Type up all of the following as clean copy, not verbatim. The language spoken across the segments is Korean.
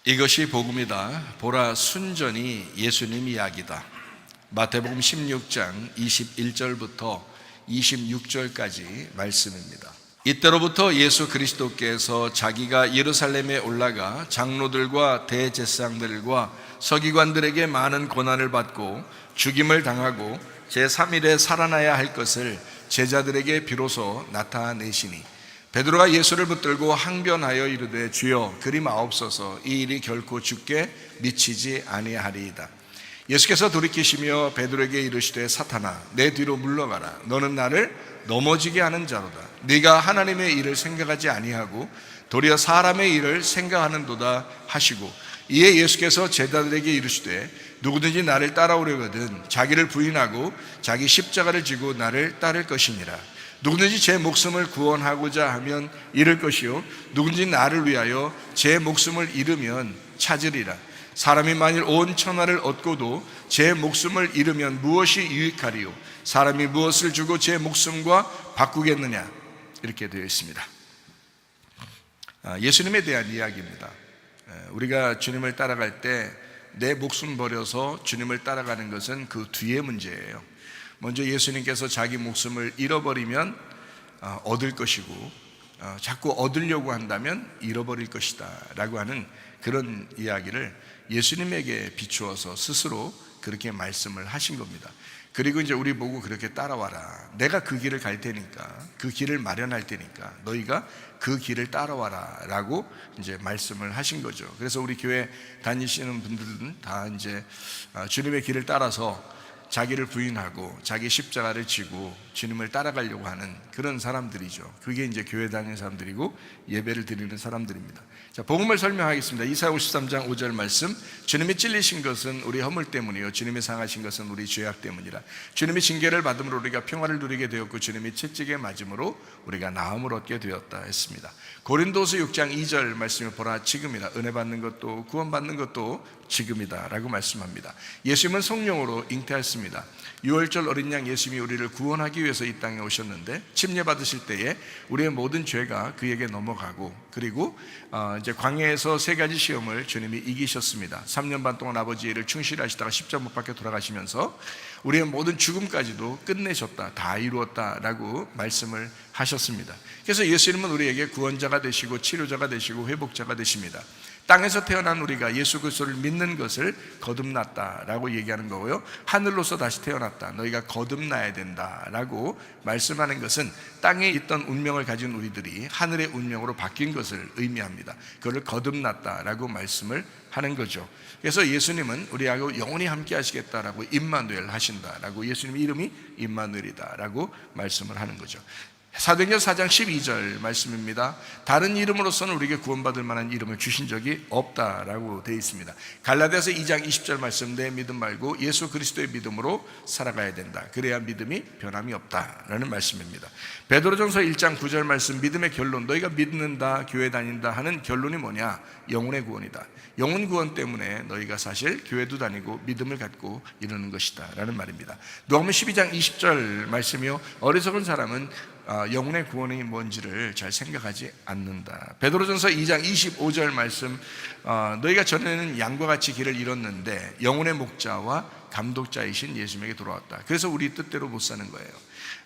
이것이 복음이다. 보라, 순전히 예수님 이야기다. 마태복음 16장 21절부터 26절까지 말씀입니다. 이때로부터 예수 그리스도께서 자기가 예루살렘에 올라가 장로들과 대제사장들과 서기관들에게 많은 고난을 받고 죽임을 당하고 제3일에 살아나야 할 것을 제자들에게 비로소 나타내시니, 베드로가 예수를 붙들고 항변하여 이르되, 주여, 그리 마옵소서. 이 일이 결코 주께 미치지 아니하리이다. 예수께서 돌이키시며 베드로에게 이르시되, 사탄아, 내 뒤로 물러가라. 너는 나를 넘어지게 하는 자로다. 네가 하나님의 일을 생각하지 아니하고 도리어 사람의 일을 생각하는도다 하시고, 이에 예수께서 제자들에게 이르시되, 누구든지 나를 따라오려거든 자기를 부인하고 자기 십자가를 지고 나를 따를 것이니라. 누구든지 제 목숨을 구원하고자 하면 잃을 것이요, 누구든지 나를 위하여 제 목숨을 잃으면 찾으리라. 사람이 만일 온 천하를 얻고도 제 목숨을 잃으면 무엇이 유익하리요? 사람이 무엇을 주고 제 목숨과 바꾸겠느냐? 이렇게 되어 있습니다. 예수님에 대한 이야기입니다. 우리가 주님을 따라갈 때 내 목숨 버려서 주님을 따라가는 것은 그 뒤의 문제예요. 먼저 예수님께서 자기 목숨을 잃어버리면 얻을 것이고, 자꾸 얻으려고 한다면 잃어버릴 것이다 라고 하는 그런 이야기를 예수님에게 비추어서 스스로 그렇게 말씀을 하신 겁니다. 그리고 이제 우리 보고 그렇게 따라와라. 내가 그 길을 갈 테니까, 그 길을 마련할 테니까 너희가 그 길을 따라와라 라고 이제 말씀을 하신 거죠. 그래서 우리 교회 다니시는 분들은 다 이제 주님의 길을 따라서 자기를 부인하고 자기 십자가를 지고 주님을 따라가려고 하는 그런 사람들이죠. 그게 이제 교회 다니는 사람들이고 예배를 드리는 사람들입니다. 자, 복음을 설명하겠습니다. 이사야 53장 5절 말씀. 주님이 찔리신 것은 우리 허물 때문이요, 주님이 상하신 것은 우리 죄악 때문이라. 주님이 징계를 받음으로 우리가 평화를 누리게 되었고, 주님이 채찍에 맞음으로 우리가 나음을 얻게 되었다 했습니다. 고린도서 6장 2절 말씀을 보라, 지금이라. 은혜 받는 것도 구원받는 것도 지금이다 라고 말씀합니다. 예수님은 성령으로 잉태했습니다. 6월절 어린 양 예수님이 우리를 구원하기 위해서 이 땅에 오셨는데, 침례 받으실 때에 우리의 모든 죄가 그에게 넘어가고, 그리고 이제 광야에서 세 가지 시험을 주님이 이기셨습니다. 3년 반 동안 아버지의 일을 충실히 하시다가 십자가 못 박혀 돌아가시면서 우리의 모든 죽음까지도 끝내셨다, 다 이루었다 라고 말씀을 하셨습니다. 그래서 예수님은 우리에게 구원자가 되시고 치료자가 되시고 회복자가 되십니다. 땅에서 태어난 우리가 예수 그리스도를 믿는 것을 거듭났다라고 얘기하는 거고요, 하늘로서 다시 태어났다, 너희가 거듭나야 된다라고 말씀하는 것은 땅에 있던 운명을 가진 우리들이 하늘의 운명으로 바뀐 것을 의미합니다. 그걸 거듭났다라고 말씀을 하는 거죠. 그래서 예수님은 우리하고 영원히 함께 하시겠다라고 임마누엘 하신다라고, 예수님 이름이 임마누엘이다라고 말씀을 하는 거죠. 사도행전 4장 12절 말씀입니다. 다른 이름으로서는 우리에게 구원받을 만한 이름을 주신 적이 없다라고 되어 있습니다. 갈라디아서 2장 20절 말씀, 내 믿음 말고 예수 그리스도의 믿음으로 살아가야 된다, 그래야 믿음이 변함이 없다라는 말씀입니다. 베드로전서 1장 9절 말씀, 믿음의 결론, 너희가 믿는다, 교회 다닌다 하는 결론이 뭐냐? 영혼의 구원이다. 영혼 구원 때문에 너희가 사실 교회도 다니고 믿음을 갖고 이루는 것이다 라는 말입니다. 누가복음 12장 20절 말씀이요, 어리석은 사람은 영혼의 구원이 뭔지를 잘 생각하지 않는다. 베드로전서 2장 25절 말씀, 너희가 전에는 양과 같이 길을 잃었는데 영혼의 목자와 감독자이신 예수님에게 돌아왔다. 그래서 우리 뜻대로 못 사는 거예요.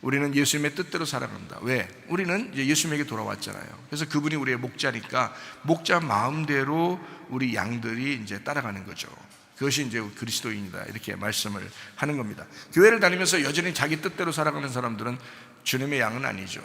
우리는 예수님의 뜻대로 살아간다. 왜? 우리는 이제 예수님에게 돌아왔잖아요. 그래서 그분이 우리의 목자니까 목자 마음대로 우리 양들이 이제 따라가는 거죠. 그것이 이제 그리스도인이다, 이렇게 말씀을 하는 겁니다. 교회를 다니면서 여전히 자기 뜻대로 살아가는 사람들은 주님의 양은 아니죠.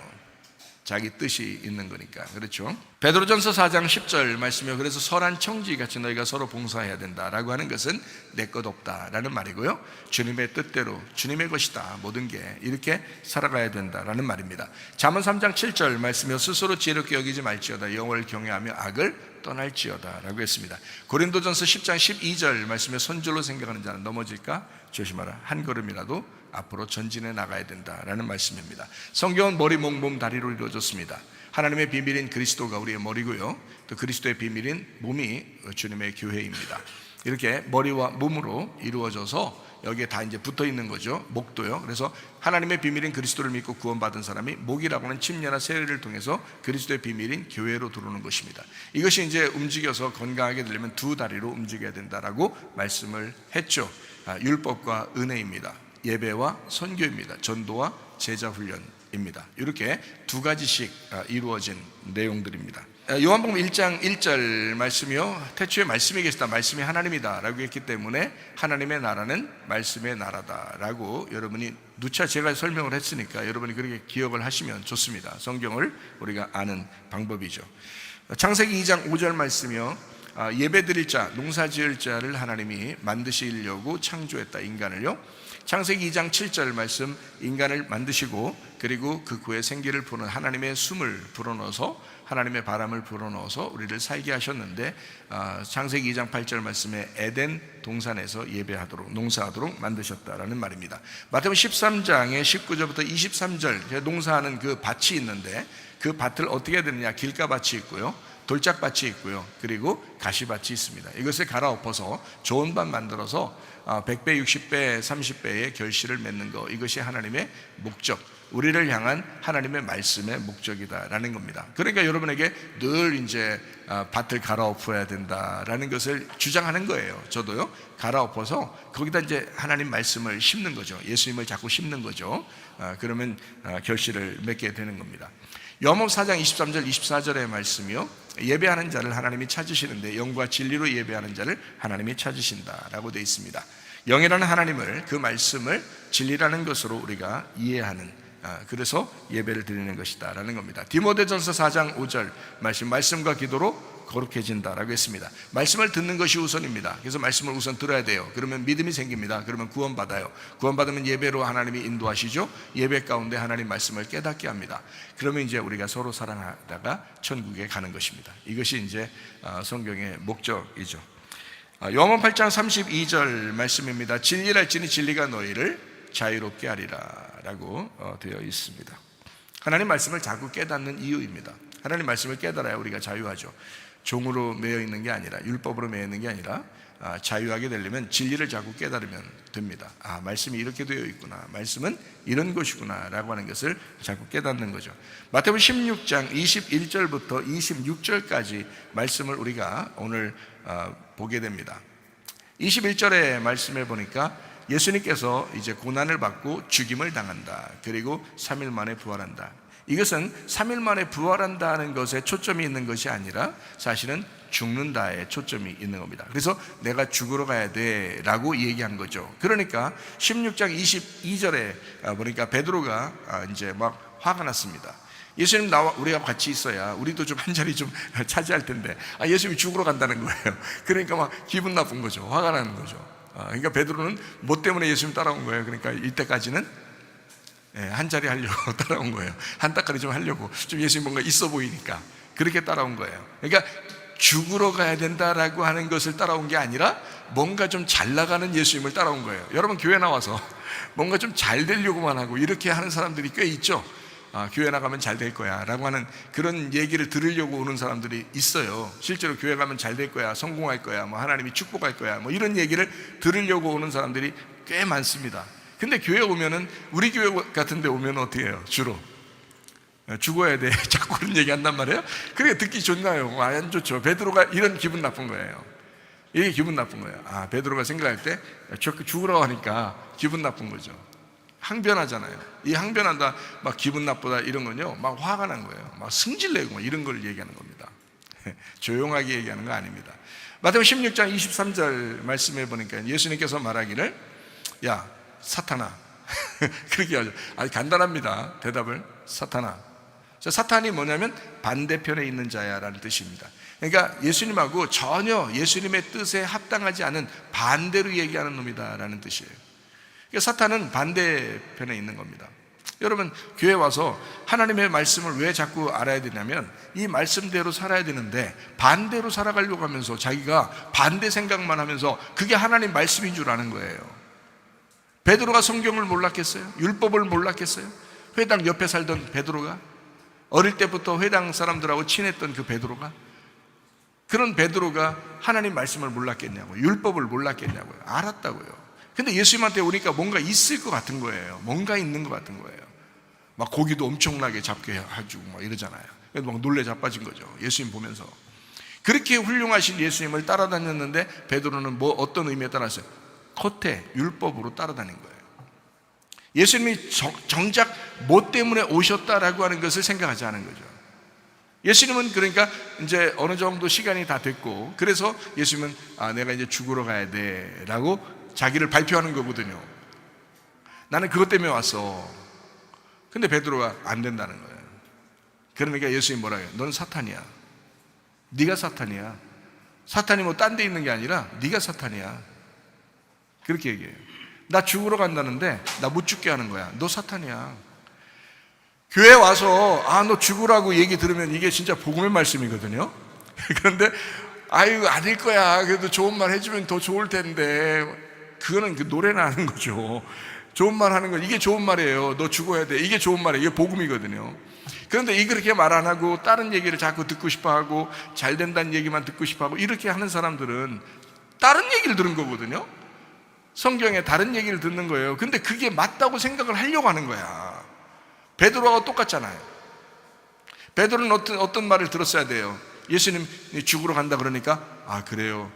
자기 뜻이 있는 거니까. 그렇죠? 베드로전서 4장 10절 말씀이요, 그래서 선한 청지같이 너희가 서로 봉사해야 된다라고 하는 것은 내 것 없다라는 말이고요, 주님의 뜻대로 주님의 것이다 모든 게, 이렇게 살아가야 된다라는 말입니다. 잠언 3장 7절 말씀이요, 스스로 지혜롭게 여기지 말지어다, 영혼을 경외하며 악을 떠날지어다 라고 했습니다. 고린도전서 10장 12절 말씀에, 손절로 생각하는 자는 넘어질까 조심하라, 한 걸음이라도 앞으로 전진해 나가야 된다라는 말씀입니다. 성경은 머리, 목, 몸, 다리로 이루어졌습니다. 하나님의 비밀인 그리스도가 우리의 머리고요, 또 그리스도의 비밀인 몸이 주님의 교회입니다. 이렇게 머리와 몸으로 이루어져서 여기에 다 이제 붙어 있는 거죠. 목도요. 그래서 하나님의 비밀인 그리스도를 믿고 구원받은 사람이 목이라고 하는 침례나 세례를 통해서 그리스도의 비밀인 교회로 들어오는 것입니다. 이것이 이제 움직여서 건강하게 되려면 두 다리로 움직여야 된다라고 말씀을 했죠. 율법과 은혜입니다. 예배와 선교입니다. 전도와 제자 훈련입니다. 이렇게 두 가지씩 이루어진 내용들입니다. 요한복음 1장 1절 말씀이요, 태초에 말씀이 계시다, 말씀이 하나님이다 라고 했기 때문에 하나님의 나라는 말씀의 나라다 라고 여러분이 누차 제가 설명을 했으니까 여러분이 그렇게 기억을 하시면 좋습니다. 성경을 우리가 아는 방법이죠. 창세기 2장 5절 말씀이요, 예배 드릴 자, 농사 지을 자를 하나님이 만드시려고 창조했다, 인간을요. 창세기 2장 7절 말씀, 인간을 만드시고 그리고 그 구에 생기를 부는 하나님의 숨을 불어넣어서, 하나님의 바람을 불어넣어서 우리를 살게 하셨는데, 창세기 2장 8절 말씀에 에덴 동산에서 예배하도록, 농사하도록 만드셨다라는 말입니다. 마태복음 13장의 19절부터 23절, 농사하는 그 밭이 있는데 그 밭을 어떻게 해야 되느냐, 길가밭이 있고요, 돌짝밭이 있고요, 그리고 가시밭이 있습니다. 이것을 갈아엎어서 좋은 밭 만들어서 100배, 60배, 30배의 결실을 맺는 것, 이것이 하나님의 목적, 우리를 향한 하나님의 말씀의 목적이다라는 겁니다. 그러니까 여러분에게 늘 이제 밭을 갈아엎어야 된다라는 것을 주장하는 거예요. 저도요, 갈아엎어서 거기다 이제 하나님 말씀을 심는 거죠. 예수님을 자꾸 심는 거죠. 그러면 결실을 맺게 되는 겁니다. 요한복음 4장 23절 24절의 말씀이요, 예배하는 자를 하나님이 찾으시는데 영과 진리로 예배하는 자를 하나님이 찾으신다라고 되어 있습니다. 영이라는 하나님을, 그 말씀을 진리라는 것으로 우리가 이해하는, 그래서 예배를 드리는 것이다 라는 겁니다. 디모데전서 4장 5절 말씀과 기도로 거룩해진다라고 했습니다. 말씀을 듣는 것이 우선입니다. 그래서 말씀을 우선 들어야 돼요. 그러면 믿음이 생깁니다. 그러면 구원받아요. 구원받으면 예배로 하나님이 인도하시죠. 예배 가운데 하나님 말씀을 깨닫게 합니다. 그러면 이제 우리가 서로 사랑하다가 천국에 가는 것입니다. 이것이 이제 성경의 목적이죠. 요한복음 8장 32절 말씀입니다. 진리랄지니 진리가 너희를 자유롭게 하리라 라고 되어 있습니다. 하나님 말씀을 자꾸 깨닫는 이유입니다. 하나님 말씀을 깨달아야 우리가 자유하죠. 종으로 매여 있는 게 아니라, 율법으로 매여 있는 게 아니라 자유하게 되려면 진리를 자꾸 깨달으면 됩니다. 말씀이 이렇게 되어 있구나, 말씀은 이런 것이구나 라고 하는 것을 자꾸 깨닫는 거죠. 마태복음 16장 21절부터 26절까지 말씀을 우리가 오늘 보게 됩니다. 21절의 말씀에 보니까 예수님께서 이제 고난을 받고 죽임을 당한다, 그리고 3일 만에 부활한다. 이것은 3일 만에 부활한다는 것에 초점이 있는 것이 아니라 사실은 죽는다에 초점이 있는 겁니다. 그래서 내가 죽으러 가야 돼 라고 얘기한 거죠. 그러니까 16장 22절에 보니까 베드로가 이제 막 화가 났습니다. 예수님 나와 우리가 같이 있어야 우리도 좀 한 자리 좀 차지할 텐데 예수님이 죽으러 간다는 거예요. 그러니까 막 기분 나쁜 거죠. 화가 나는 거죠. 그러니까 베드로는 뭐 때문에 예수님 따라온 거예요? 그러니까 이때까지는 한 자리 하려고 따라온 거예요. 한 따까리 좀 하려고, 좀 예수님 뭔가 있어 보이니까 그렇게 따라온 거예요. 그러니까 죽으러 가야 된다라고 하는 것을 따라온 게 아니라 뭔가 좀 잘 나가는 예수님을 따라온 거예요. 여러분, 교회 나와서 뭔가 좀 잘 되려고만 하고 이렇게 하는 사람들이 꽤 있죠. 교회 나가면 잘 될 거야 라고 하는 그런 얘기를 들으려고 오는 사람들이 있어요. 실제로 교회 가면 잘 될 거야, 성공할 거야, 뭐 하나님이 축복할 거야, 뭐 이런 얘기를 들으려고 오는 사람들이 꽤 많습니다. 근데 교회 오면은, 우리 교회 같은 데 오면 어떻게 해요? 주로 죽어야 돼 자꾸 그런 얘기 한단 말이에요. 그게 듣기 좋나요? 안 좋죠. 베드로가 이런 기분 나쁜 거예요. 이게 기분 나쁜 거예요. 베드로가 생각할 때 죽으라고 하니까 기분 나쁜 거죠. 항변하잖아요. 이 항변한다, 막 기분 나쁘다 이런 건요, 막 화가 난 거예요. 막 승질내고 막 이런 걸 얘기하는 겁니다. 조용하게 얘기하는 거 아닙니다. 마태복음 16장 23절 말씀해 보니까 예수님께서 말하기를, 야 사탄아 그렇게 하죠. 아주 간단합니다. 대답을, 사탄아. 사탄이 뭐냐면 반대편에 있는 자야 라는 뜻입니다. 그러니까 예수님하고 전혀 예수님의 뜻에 합당하지 않은 반대로 얘기하는 놈이다 라는 뜻이에요. 그러니까 사탄은 반대편에 있는 겁니다. 여러분, 교회 와서 하나님의 말씀을 왜 자꾸 알아야 되냐면 이 말씀대로 살아야 되는데 반대로 살아가려고 하면서 자기가 반대 생각만 하면서 그게 하나님 말씀인 줄 아는 거예요. 베드로가 성경을 몰랐겠어요? 율법을 몰랐겠어요? 회당 옆에 살던 베드로가, 어릴 때부터 회당 사람들하고 친했던 그 베드로가, 그런 베드로가 하나님 말씀을 몰랐겠냐고요. 율법을 몰랐겠냐고요. 알았다고요. 근데 예수님한테 오니까 뭔가 있을 것 같은 거예요. 뭔가 있는 것 같은 거예요. 막 고기도 엄청나게 잡게 해주고 막 이러잖아요. 그래서 막 놀래 자빠진 거죠. 예수님 보면서. 그렇게 훌륭하신 예수님을 따라다녔는데 베드로는 어떤 의미에 따라서요? 겉에 율법으로 따라다닌 거예요. 예수님이 정작 뭐 때문에 오셨다라고 하는 것을 생각하지 않은 거죠. 예수님은 그러니까 이제 어느 정도 시간이 다 됐고, 그래서 예수님은 내가 이제 죽으러 가야 돼 라고 자기를 발표하는 거거든요. 나는 그것 때문에 왔어. 근데 베드로가 안 된다는 거예요. 그러니까 예수님이 뭐라 해요? 너는 사탄이야. 네가 사탄이야. 사탄이 뭐 딴 데 있는 게 아니라 네가 사탄이야. 그렇게 얘기해요. 나 죽으러 간다는데 나 못 죽게 하는 거야. 너 사탄이야. 교회 와서 너 죽으라고 얘기 들으면 이게 진짜 복음의 말씀이거든요. 그런데 아유 아닐 거야. 그래도 좋은 말 해주면 더 좋을 텐데, 그거는 그 노래나 하는 거죠. 좋은 말 하는 건 이게 좋은 말이에요. 너 죽어야 돼. 이게 좋은 말이에요. 이게 복음이거든요. 그런데 이 그렇게 말 안 하고 다른 얘기를 자꾸 듣고 싶어 하고 잘 된다는 얘기만 듣고 싶어 하고 이렇게 하는 사람들은 다른 얘기를 들은 거거든요. 성경에 다른 얘기를 듣는 거예요. 근데 그게 맞다고 생각을 하려고 하는 거야. 베드로하고 똑같잖아요. 베드로는 어떤 말을 들었어야 돼요? 예수님 죽으러 간다 그러니까 그래요.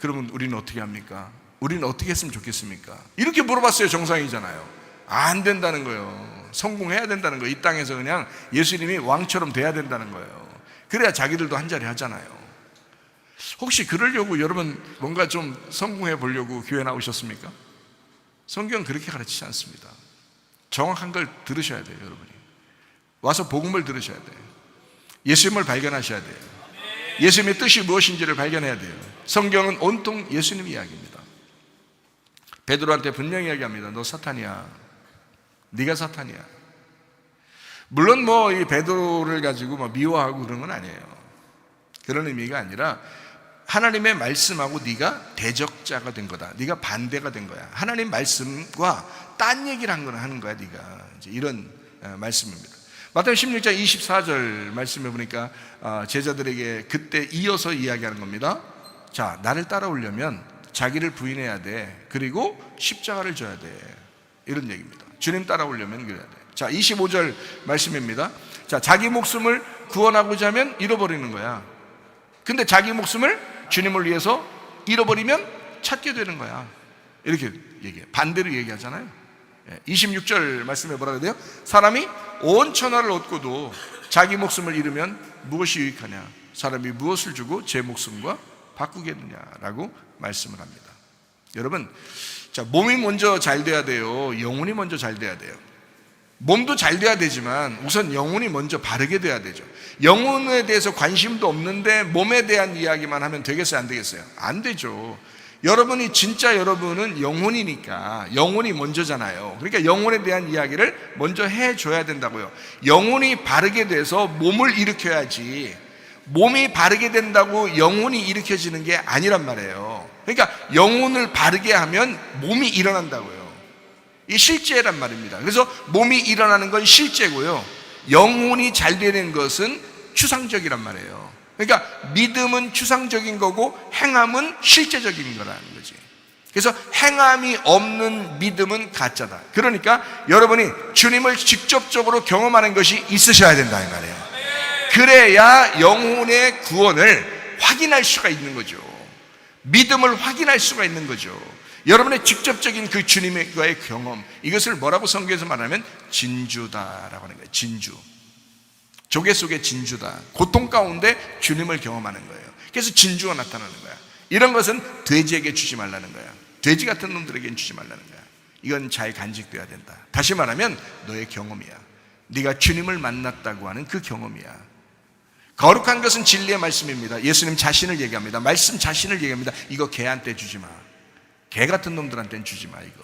그러면 우리는 어떻게 합니까? 우리는 어떻게 했으면 좋겠습니까? 이렇게 물어봤어요. 정상이잖아요. 안 된다는 거예요. 성공해야 된다는 거예요. 이 땅에서 그냥 예수님이 왕처럼 돼야 된다는 거예요. 그래야 자기들도 한자리 하잖아요. 혹시 그러려고 여러분 뭔가 좀 성공해 보려고 교회 나오셨습니까? 성경은 그렇게 가르치지 않습니다. 정확한 걸 들으셔야 돼요. 여러분이 와서 복음을 들으셔야 돼요. 예수님을 발견하셔야 돼요. 예수님의 뜻이 무엇인지를 발견해야 돼요. 성경은 온통 예수님 이야기입니다. 베드로한테 분명히 이야기합니다. 너 사탄이야. 네가 사탄이야. 물론 이 베드로를 가지고 미워하고 그런 건 아니에요. 그런 의미가 아니라 하나님의 말씀하고 네가 대적자가 된 거다. 네가 반대가 된 거야. 하나님 말씀과 딴 얘기를 하는 거야. 네가 이제 이런 말씀입니다. 마태복음 16장 24절 말씀해 보니까 제자들에게 그때 이어서 이야기하는 겁니다. 자, 나를 따라오려면 자기를 부인해야 돼. 그리고 십자가를 져야 돼. 이런 얘기입니다. 주님 따라오려면 그래야 돼. 자, 25절 말씀입니다. 자, 자기 목숨을 구원하고자 하면 잃어버리는 거야. 근데 자기 목숨을 주님을 위해서 잃어버리면 찾게 되는 거야. 이렇게 얘기해. 반대로 얘기하잖아요. 26절 말씀에 뭐라 그래요? 사람이 온 천하를 얻고도 자기 목숨을 잃으면 무엇이 유익하냐? 사람이 무엇을 주고 제 목숨과 바꾸겠느냐라고 말씀을 합니다. 여러분, 자, 몸이 먼저 잘 돼야 돼요? 영혼이 먼저 잘 돼야 돼요? 몸도 잘 돼야 되지만 우선 영혼이 먼저 바르게 돼야 되죠. 영혼에 대해서 관심도 없는데 몸에 대한 이야기만 하면 되겠어요? 안 되겠어요? 안 되죠. 여러분이 진짜 여러분은 영혼이니까 영혼이 먼저잖아요. 그러니까 영혼에 대한 이야기를 먼저 해줘야 된다고요. 영혼이 바르게 돼서 몸을 일으켜야지, 몸이 바르게 된다고 영혼이 일으켜지는 게 아니란 말이에요. 그러니까 영혼을 바르게 하면 몸이 일어난다고요. 이 실제란 말입니다. 그래서 몸이 일어나는 건 실제고요, 영혼이 잘 되는 것은 추상적이란 말이에요. 그러니까 믿음은 추상적인 거고 행함은 실제적인 거라는 거지. 그래서 행함이 없는 믿음은 가짜다. 그러니까 여러분이 주님을 직접적으로 경험하는 것이 있으셔야 된다 이 말이에요. 그래야 영혼의 구원을 확인할 수가 있는 거죠. 믿음을 확인할 수가 있는 거죠. 여러분의 직접적인 그 주님과의 경험, 이것을 뭐라고 성경에서 말하면 진주다라고 하는 거예요. 진주. 조개 속의 진주다. 고통 가운데 주님을 경험하는 거예요. 그래서 진주가 나타나는 거야. 이런 것은 돼지에게 주지 말라는 거야. 돼지 같은 놈들에게는 주지 말라는 거야. 이건 잘 간직돼야 된다. 다시 말하면 너의 경험이야. 네가 주님을 만났다고 하는 그 경험이야. 거룩한 것은 진리의 말씀입니다. 예수님 자신을 얘기합니다. 말씀 자신을 얘기합니다. 이거 개한테 주지 마. 개 같은 놈들한테는 주지 마. 이거,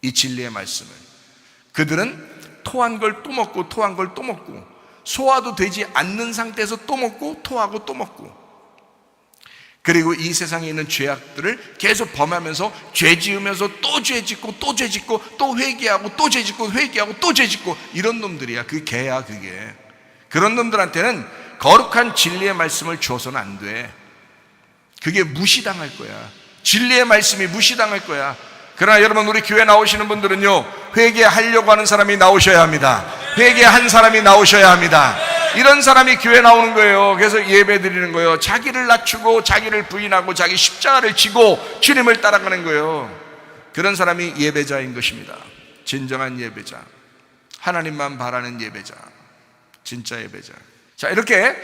이 진리의 말씀을. 그들은 토한 걸 또 먹고 토한 걸 또 먹고 소화도 되지 않는 상태에서 또 먹고 토하고 또 먹고, 그리고 이 세상에 있는 죄악들을 계속 범하면서 죄 지으면서 또 죄 짓고 또 죄 짓고 또 회개하고 또 죄 짓고 회개하고 또 죄 짓고, 이런 놈들이야. 그 개야 그게. 그런 놈들한테는 거룩한 진리의 말씀을 줘서는 안 돼. 그게 무시당할 거야. 진리의 말씀이 무시당할 거야. 그러나 여러분, 우리 교회 나오시는 분들은요, 회개하려고 하는 사람이 나오셔야 합니다. 회개한 사람이 나오셔야 합니다. 이런 사람이 교회 나오는 거예요. 그래서 예배 드리는 거예요. 자기를 낮추고 자기를 부인하고 자기 십자가를 지고 주님을 따라가는 거예요. 그런 사람이 예배자인 것입니다. 진정한 예배자, 하나님만 바라는 예배자, 진짜 예배자. 자, 이렇게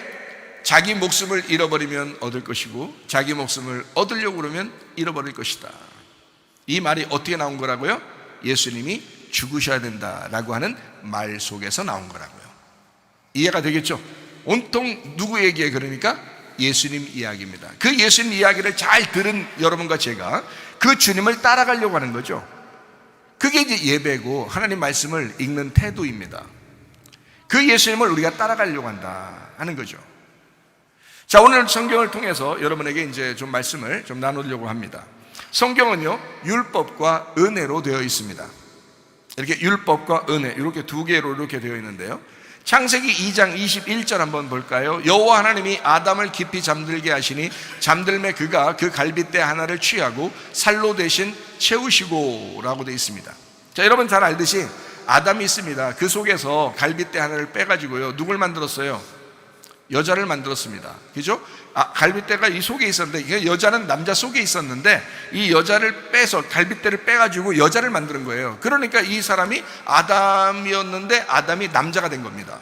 자기 목숨을 잃어버리면 얻을 것이고 자기 목숨을 얻으려고 그러면 잃어버릴 것이다. 이 말이 어떻게 나온 거라고요? 예수님이 죽으셔야 된다라고 하는 말 속에서 나온 거라고요. 이해가 되겠죠? 온통 누구 얘기에? 그러니까 예수님 이야기입니다. 그 예수님 이야기를 잘 들은 여러분과 제가 그 주님을 따라가려고 하는 거죠. 그게 이제 예배고 하나님 말씀을 읽는 태도입니다. 그 예수님을 우리가 따라가려고 한다 하는 거죠. 자, 오늘 성경을 통해서 여러분에게 이제 좀 말씀을 좀 나누려고 합니다. 성경은요, 율법과 은혜로 되어 있습니다. 이렇게 율법과 은혜, 이렇게 두 개로 이렇게 되어 있는데요. 창세기 2장 21절 한번 볼까요? 여호와 하나님이 아담을 깊이 잠들게 하시니 잠들매 그가 그 갈빗대 하나를 취하고 살로 대신 채우시고 라고 되어 있습니다. 자, 여러분 잘 알듯이 아담이 있습니다. 그 속에서 갈빗대 하나를 빼가지고요, 누굴 만들었어요? 여자를 만들었습니다. 그죠? 갈빗대가 이 속에 있었는데, 여자는 남자 속에 있었는데 이 여자를 빼서 갈빗대를 빼가지고 여자를 만드는 거예요. 그러니까 이 사람이 아담이었는데 아담이 남자가 된 겁니다.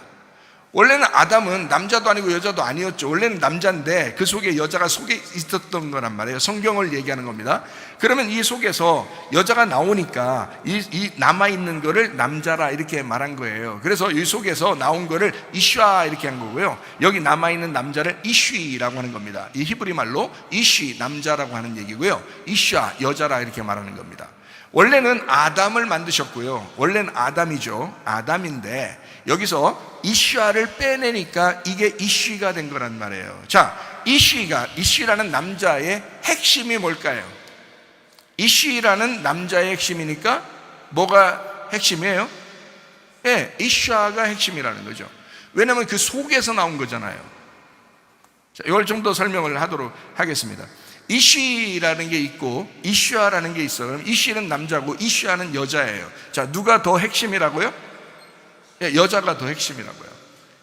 원래는 아담은 남자도 아니고 여자도 아니었죠. 원래는 남자인데 그 속에 여자가 속에 있었던 거란 말이에요. 성경을 얘기하는 겁니다. 그러면 이 속에서 여자가 나오니까 이 남아있는 거를 남자라 이렇게 말한 거예요. 그래서 이 속에서 나온 거를 이슈아 이렇게 한 거고요, 여기 남아있는 남자를 이쉬라고 하는 겁니다. 이 히브리 말로 이쉬, 남자라고 하는 얘기고요, 이슈아, 여자라 이렇게 말하는 겁니다. 원래는 아담을 만드셨고요, 원래는 아담이죠. 아담인데 여기서 이슈아를 빼내니까 이게 이쉬가 된 거란 말이에요. 자, 이쉬라는 남자의 핵심이 뭘까요? 이쉬라는 남자의 핵심이니까 뭐가 핵심이에요? 예, 이슈아가 핵심이라는 거죠. 왜냐하면 그 속에서 나온 거잖아요. 자, 이걸 좀 더 설명을 하도록 하겠습니다. 이쉬라는 게 있고 이슈아라는 게 있어요. 그럼 이쉬는 남자고 이슈아는 여자예요. 자, 누가 더 핵심이라고요? 예, 여자가 더 핵심이라고요.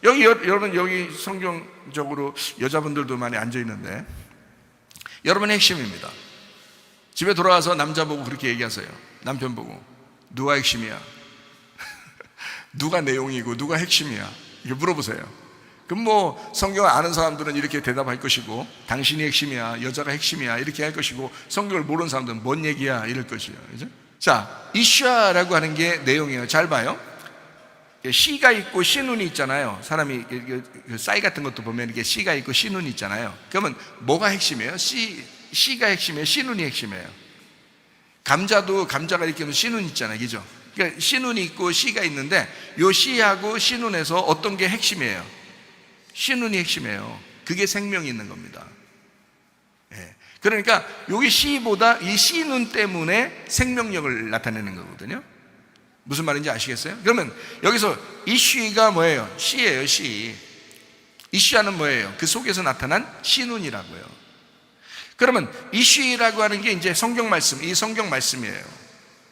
여러분, 여기 성경적으로 여자분들도 많이 앉아 있는데 여러분의 핵심입니다. 집에 돌아와서 남자 보고 그렇게 얘기하세요. 남편 보고 누가 핵심이야? 누가 내용이고 누가 핵심이야? 이렇게 물어보세요. 그럼 뭐 성경을 아는 사람들은 이렇게 대답할 것이고, 당신이 핵심이야, 여자가 핵심이야 이렇게 할 것이고, 성경을 모르는 사람들은 뭔 얘기야 이럴 것이에요. 그죠? 자, 이슈아라고 하는 게 내용이에요. 잘 봐요. 씨가 있고 씨눈이 있잖아요. 사람이 쌀 같은 것도 보면 이렇게 씨가 있고 씨눈이 있잖아요. 그러면 뭐가 핵심이에요? 씨가 핵심이에요? 씨눈이 핵심이에요? 감자도 감자가 이렇게 씨눈 있잖아요. 그죠? 그러니까 씨눈이 있고 씨가 있는데 요 씨하고 씨눈에서 어떤 게 핵심이에요? 씨눈이 핵심이에요. 그게 생명이 있는 겁니다. 예. 그러니까 여기 씨보다 이 씨눈 때문에 생명력을 나타내는 거거든요. 무슨 말인지 아시겠어요? 그러면 여기서 이쉬가 뭐예요? 씨예요, 씨. 이쉬아는 뭐예요? 그 속에서 나타난 씨눈이라고요. 그러면 이쉬라고 하는 게 이제 성경 말씀, 이 성경 말씀이에요.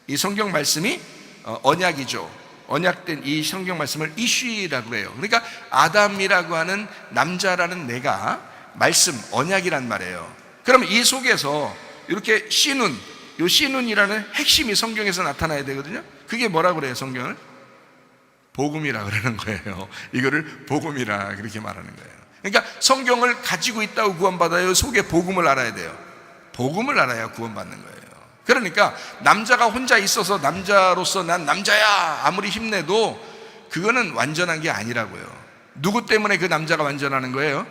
이 성경 말씀이 언약이죠. 언약된 이 성경 말씀을 이쉬라고 해요. 그러니까 아담이라고 하는 남자라는 내가 말씀, 언약이란 말이에요. 그럼 이 속에서 이렇게 씨눈, 이 씨눈이라는 핵심이 성경에서 나타나야 되거든요. 그게 뭐라고 그래요, 성경을? 복음이라 그러는 거예요. 이거를 복음이라 그렇게 말하는 거예요. 그러니까 성경을 가지고 있다고 구원받아요? 속에 복음을 알아야 돼요? 복음을 알아야 구원받는 거예요. 그러니까 남자가 혼자 있어서 남자로서 난 남자야 아무리 힘내도 그거는 완전한 게 아니라고요. 누구 때문에 그 남자가 완전하는 거예요?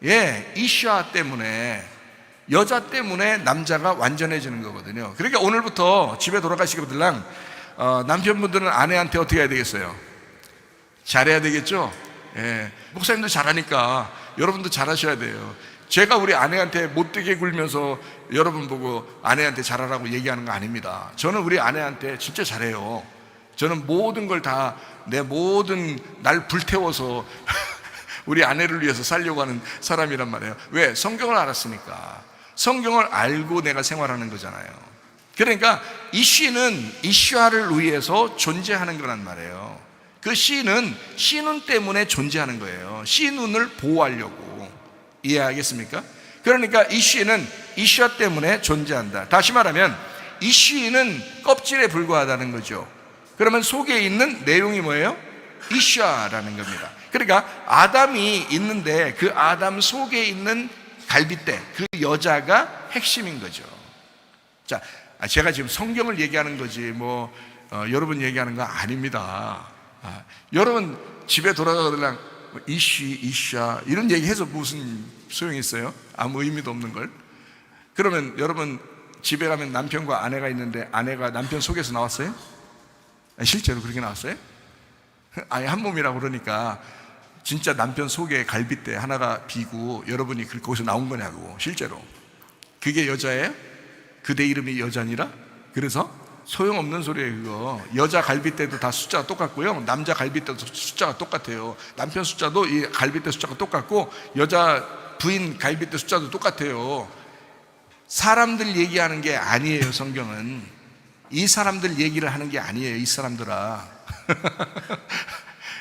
예, 이슈아 때문에, 여자 때문에 남자가 완전해지는 거거든요. 그러니까 오늘부터 집에 돌아가시거들랑 남편분들은 아내한테 어떻게 해야 되겠어요? 잘해야 되겠죠? 예, 목사님도 잘하니까 여러분도 잘하셔야 돼요. 제가 우리 아내한테 못되게 굴면서 여러분 보고 아내한테 잘하라고 얘기하는 거 아닙니다. 저는 우리 아내한테 진짜 잘해요. 저는 모든 걸 다 내 모든 날 불태워서 우리 아내를 위해서 살려고 하는 사람이란 말이에요. 왜? 성경을 알았으니까. 성경을 알고 내가 생활하는 거잖아요. 그러니까 이 씨는 이슈아를 위해서 존재하는 거란 말이에요. 그 씨는 씨눈 때문에 존재하는 거예요. 씨눈을 보호하려고. 이해하겠습니까? 그러니까 이 씨는 이슈아 때문에 존재한다. 다시 말하면 이 씨는 껍질에 불과하다는 거죠. 그러면 속에 있는 내용이 뭐예요? 이슈아라는 겁니다. 그러니까 아담이 있는데 그 아담 속에 있는 갈빗대, 그 여자가 핵심인 거죠. 자, 제가 지금 성경을 얘기하는 거지 여러분 얘기하는 거 아닙니다. 여러분 집에 돌아가면 이슈아 이런 얘기해서 무슨 소용이 있어요? 아무 의미도 없는 걸. 그러면 여러분 집에 가면 남편과 아내가 있는데 아내가 남편 속에서 나왔어요? 실제로 그렇게 나왔어요? 아니 한 몸이라고 그러니까 진짜 남편 속에 갈빗대 하나가 비고 여러분이 거기서 나온 거냐고. 실제로 그게 여자예요? 그대 이름이 여자니라? 그래서 소용없는 소리예요. 그거 여자 갈빗대도 다 숫자가 똑같고요, 남자 갈빗대도 숫자가 똑같아요. 남편 숫자도 이 갈빗대 숫자가 똑같고 여자 부인 갈빗대 숫자도 똑같아요. 사람들 얘기하는 게 아니에요. 성경은 이 사람들 얘기를 하는 게 아니에요. 이 사람들아.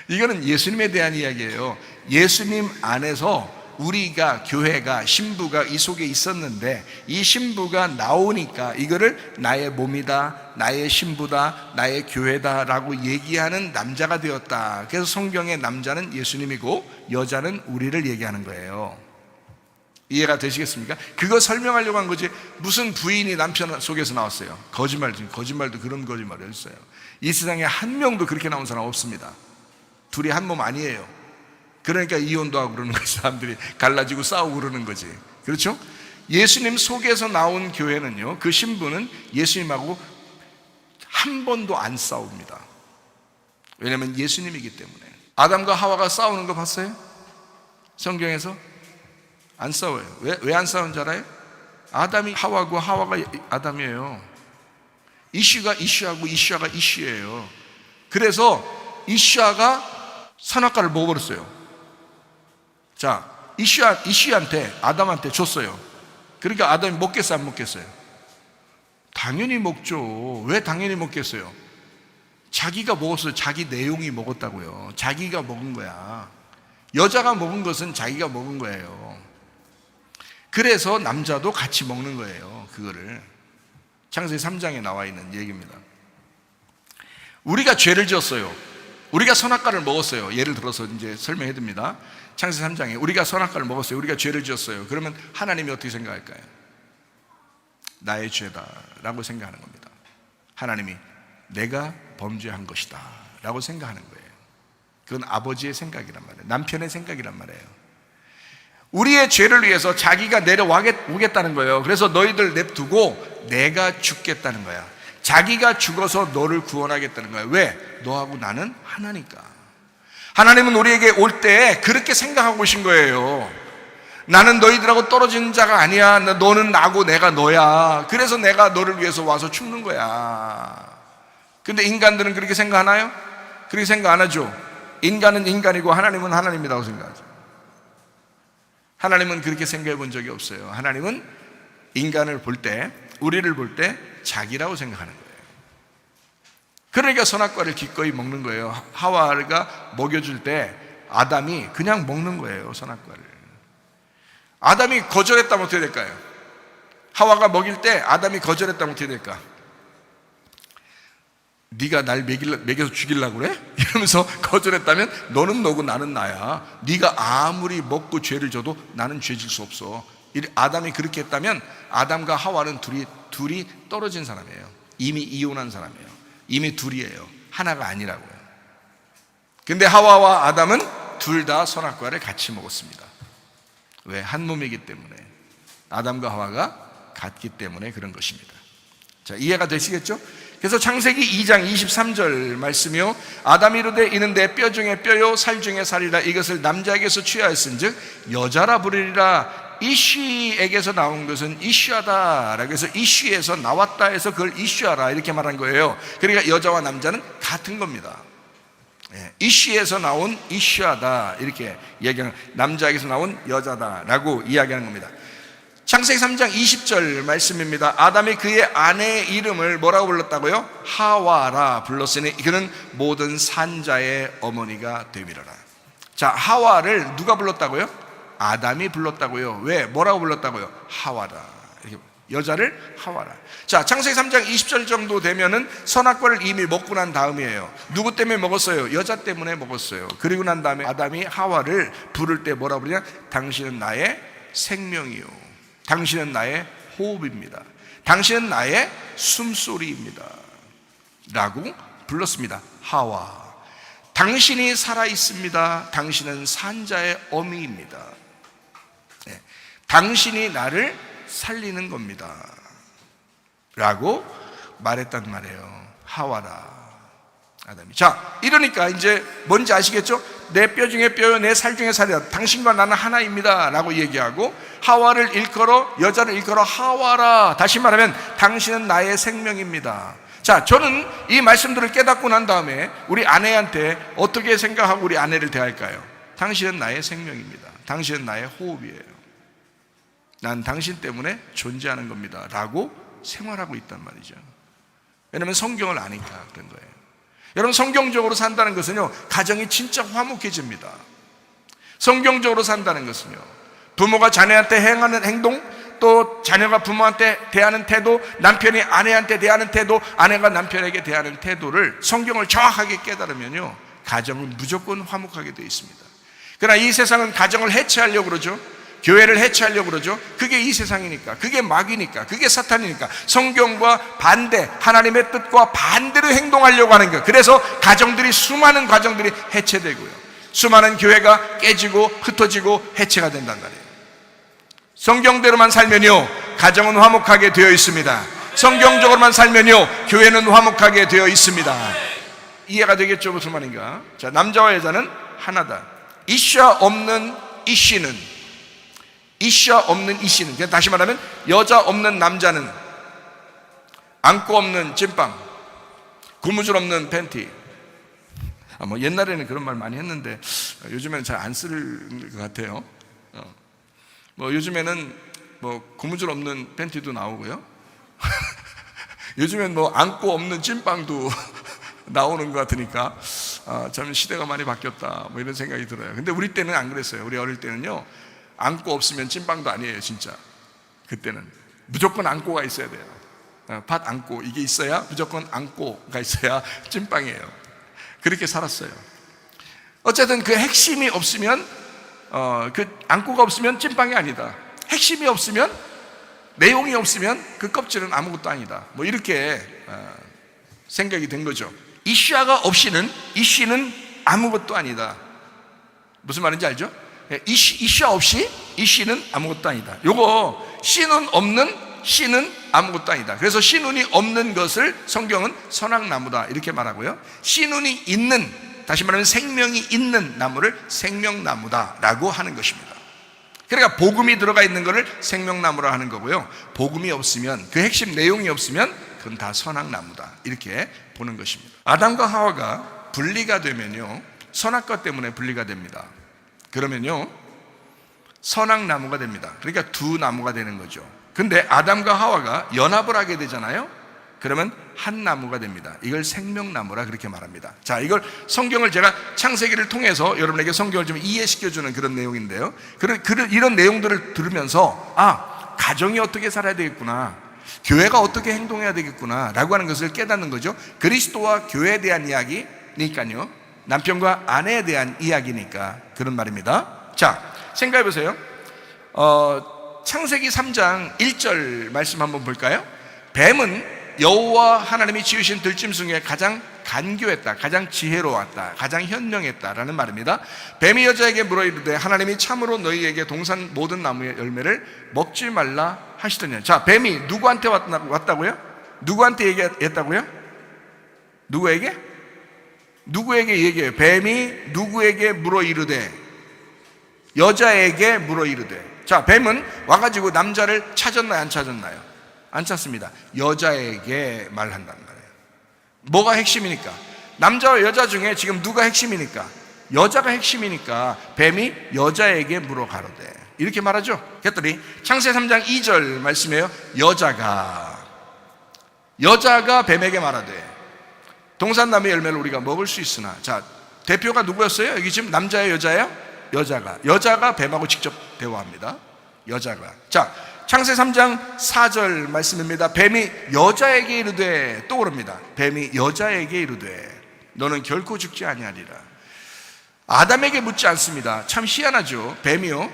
이거는 예수님에 대한 이야기예요. 예수님 안에서 우리가, 교회가, 신부가 이 속에 있었는데 이 신부가 나오니까 이거를 나의 몸이다, 나의 신부다, 나의 교회다 라고 얘기하는 남자가 되었다. 그래서 성경의 남자는 예수님이고 여자는 우리를 얘기하는 거예요. 이해가 되시겠습니까? 그거 설명하려고 한 거지. 무슨 부인이 남편 속에서 나왔어요? 거짓말도 그런 거짓말이 있어요. 이 세상에 한 명도 그렇게 나온 사람 없습니다. 둘이 한 몸 아니에요. 그러니까 이혼도 하고 그러는 거지. 사람들이 갈라지고 싸우고 그러는 거지. 그렇죠? 예수님 속에서 나온 교회는요, 그 신부는 예수님하고 한 번도 안 싸웁니다. 왜냐하면 예수님이기 때문에. 아담과 하와가 싸우는 거 봤어요? 성경에서? 안 싸워요. 왜 안 싸운 줄 알아요? 아담이 하와고 하와가 아담이에요. 이슈가 이슈하고 이슈아가 이슈예요. 그래서 이슈아가 선악과를 먹어버렸어요. 자, 이슈한테 아담한테 줬어요. 그러니까 아담이 먹겠어요, 안 먹겠어요? 당연히 먹죠. 왜 당연히 먹겠어요? 자기가 먹었어요. 자기 내용이 먹었다고요. 자기가 먹은 거야. 여자가 먹은 것은 자기가 먹은 거예요. 그래서 남자도 같이 먹는 거예요. 그거를 창세기 3장에 나와 있는 얘기입니다. 우리가 죄를 지었어요. 우리가 선악과를 먹었어요. 예를 들어서 이제 설명해 듭니다. 창세기 3장에 우리가 선악과를 먹었어요. 우리가 죄를 지었어요. 그러면 하나님이 어떻게 생각할까요? 나의 죄다 라고 생각하는 겁니다. 하나님이 내가 범죄한 것이다 라고 생각하는 거예요. 그건 아버지의 생각이란 말이에요. 남편의 생각이란 말이에요. 우리의 죄를 위해서 자기가 내려오겠다는 거예요. 그래서 너희들 냅두고 내가 죽겠다는 거야. 자기가 죽어서 너를 구원하겠다는 거야. 왜? 너하고 나는 하나니까. 하나님은 우리에게 올 때 그렇게 생각하고 오신 거예요. 나는 너희들하고 떨어지는 자가 아니야. 너는 나고 내가 너야. 그래서 내가 너를 위해서 와서 죽는 거야. 근데 인간들은 그렇게 생각하나요? 그렇게 생각 안 하죠. 인간은 인간이고 하나님은 하나님이라고 생각하죠. 하나님은 그렇게 생각해 본 적이 없어요. 하나님은 인간을 볼 때, 우리를 볼 때 자기라고 생각하는 거예요. 그러니까 선악과를 기꺼이 먹는 거예요. 하와가 먹여줄 때 아담이 그냥 먹는 거예요. 선악과를. 아담이 거절했다면 어떻게 될까요? 하와가 먹일 때 아담이 거절했다면 어떻게 될까? 네가 날 먹여서 죽이려고 그래? 이러면서 거절했다면 너는 너고 나는 나야. 네가 아무리 먹고 죄를 져도 나는 죄질 수 없어. 아담이 그렇게 했다면 아담과 하와는 둘이 떨어진 사람이에요. 이미 이혼한 사람이에요. 이미 둘이에요. 하나가 아니라고요. 근데 하와와 아담은 둘 다 선악과를 같이 먹었습니다. 왜? 한 몸이기 때문에. 아담과 하와가 같기 때문에 그런 것입니다. 자, 이해가 되시겠죠? 그래서 창세기 2장 23절 말씀이요, 아담이 이르되 이는 내 뼈 중에 뼈요 살 중에 살이라. 이것을 남자에게서 취하였은즉 여자라 부르리라. 이쉬에게서 나온 것은 이슈하다. 그래서 이쉬에서 나왔다 해서 그걸 이슈하라 이렇게 말한 거예요. 그러니까 여자와 남자는 같은 겁니다. 이쉬에서 나온 이쉬하다 이렇게 이야기하는, 남자에게서 나온 여자다라고 이야기하는 겁니다. 창세기 3장 20절 말씀입니다. 아담이 그의 아내의 이름을 뭐라고 불렀다고요? 하와라 불렀으니 그는 모든 산자의 어머니가 되리라. 자, 하와를 누가 불렀다고요? 아담이 불렀다고요. 왜? 뭐라고 불렀다고요? 하와라. 이렇게 여자를 하와라. 자, 창세기 3장 20절 정도 되면은 선악과를 이미 먹고 난 다음이에요. 누구 때문에 먹었어요? 여자 때문에 먹었어요. 그리고 난 다음에 아담이 하와를 부를 때 뭐라고 부르냐? 당신은 나의 생명이요, 당신은 나의 호흡입니다, 당신은 나의 숨소리입니다 라고 불렀습니다. 하와, 당신이 살아있습니다. 당신은 산자의 어미입니다. 당신이 나를 살리는 겁니다 라고 말했단 말이에요. 하와라, 아담이. 자, 이러니까 이제 뭔지 아시겠죠? 내 뼈 중에 뼈요, 내 살 중에 살이다. 당신과 나는 하나입니다 라고 얘기하고, 하와를 일컬어, 여자를 일컬어 하와라. 다시 말하면 당신은 나의 생명입니다. 자, 저는 이 말씀들을 깨닫고 난 다음에 우리 아내한테 어떻게 생각하고 우리 아내를 대할까요? 당신은 나의 생명입니다. 당신은 나의 호흡이에요. 난 당신 때문에 존재하는 겁니다 라고 생활하고 있단 말이죠. 왜냐하면 성경을 아니까 그런 거예요. 여러분, 성경적으로 산다는 것은요, 가정이 진짜 화목해집니다. 성경적으로 산다는 것은요, 부모가 자녀한테 행하는 행동, 또 자녀가 부모한테 대하는 태도, 남편이 아내한테 대하는 태도, 아내가 남편에게 대하는 태도를 성경을 정확하게 깨달으면요, 가정은 무조건 화목하게 되어 있습니다. 그러나 이 세상은 가정을 해체하려고 그러죠. 교회를 해체하려고 그러죠. 그게 이 세상이니까, 그게 마귀니까, 그게 사탄이니까 성경과 반대, 하나님의 뜻과 반대로 행동하려고 하는 것. 그래서 가정들이, 수많은 가정들이 해체되고요, 수많은 교회가 깨지고 흩어지고 해체가 된단 말이에요. 성경대로만 살면요, 가정은 화목하게 되어 있습니다. 성경적으로만 살면요, 교회는 화목하게 되어 있습니다. 이해가 되겠죠? 무슨 말인가? 자, 남자와 여자는 하나다. 이슈 없는 이씨는, 이슈 없는 이씨는, 다시 말하면 여자 없는 남자는 안고 없는 찐빵, 고무줄 없는 팬티. 뭐 옛날에는 그런 말 많이 했는데 요즘에는 잘 안 쓸 것 같아요. 뭐 요즘에는 뭐 고무줄 없는 팬티도 나오고요. 요즘엔 뭐 안고 없는 찐빵도 나오는 것 같으니까 참 시대가 많이 바뀌었다, 뭐 이런 생각이 들어요. 근데 우리 때는 안 그랬어요. 우리 어릴 때는요, 안고 없으면 찐빵도 아니에요. 진짜 그때는 무조건 안고가 있어야 돼요. 팥 안고, 이게 있어야, 무조건 안고가 있어야 찐빵이에요. 그렇게 살았어요. 어쨌든 그 핵심이 없으면, 그 안고가 없으면 찐빵이 아니다. 핵심이 없으면, 내용이 없으면 그 껍질은 아무것도 아니다. 뭐 이렇게 생각이 된 거죠. 이슈가 없이는, 이슈는 아무것도 아니다. 무슨 말인지 알죠? 이슈 없이 이씨는 아무것도 아니다. 요거 씨는 없는 씨는 아무것도 아니다. 그래서 씨눈이 없는 것을 성경은 선악나무다 이렇게 말하고요, 씨눈이 있는, 다시 말하면 생명이 있는 나무를 생명나무다 라고 하는 것입니다. 그러니까 복음이 들어가 있는 것을 생명나무라 하는 거고요, 복음이 없으면, 그 핵심 내용이 없으면 그건 다 선악나무다 이렇게 보는 것입니다. 아담과 하와가 분리가 되면요, 선악과 때문에 분리가 됩니다. 그러면요, 선악나무가 됩니다. 그러니까 두 나무가 되는 거죠. 근데 아담과 하와가 연합을 하게 되잖아요. 그러면 한 나무가 됩니다. 이걸 생명나무라 그렇게 말합니다. 자, 이걸 성경을 제가 창세기를 통해서 여러분에게 성경을 좀 이해시켜주는 그런 내용인데요, 이런 내용들을 들으면서 가정이 어떻게 살아야 되겠구나, 교회가 어떻게 행동해야 되겠구나 라고 하는 것을 깨닫는 거죠. 그리스도와 교회에 대한 이야기니까요, 남편과 아내에 대한 이야기니까 그런 말입니다. 자, 생각해 보세요. 창세기 3장 1절 말씀 한번 볼까요? 뱀은 여호와 하나님이 지으신 들짐승 중에 가장 간교했다, 가장 지혜로웠다, 가장 현명했다라는 말입니다. 뱀이 여자에게 물어 이르되 하나님이 참으로 너희에게 동산 모든 나무의 열매를 먹지 말라 하시더니. 자, 뱀이 누구한테 왔다고요? 누구한테 얘기했다고요? 누구에게? 누구에게 얘기해요? 뱀이 누구에게 물어 이르되? 여자에게 물어 이르되. 자, 뱀은 와가지고 남자를 찾았나요, 안 찾았나요? 안 찾습니다. 여자에게 말한단 말이에요. 뭐가 핵심이니까? 남자와 여자 중에 지금 누가 핵심이니까? 여자가 핵심이니까 뱀이 여자에게 물어 가로되, 이렇게 말하죠. 그랬더니 창세기 3장 2절 말씀이에요. 여자가 뱀에게 말하되, 동산나무의 열매를 우리가 먹을 수 있으나. 자, 대표가 누구였어요? 여기 지금 남자예요, 여자예요? 여자가 뱀하고 직접 대화합니다. 여자가. 자, 창세기 3장 4절 말씀입니다. 뱀이 여자에게 이르되, 또 그럽니다. 뱀이 여자에게 이르되 너는 결코 죽지 아니하리라. 아담에게 묻지 않습니다. 참 희한하죠. 뱀이요,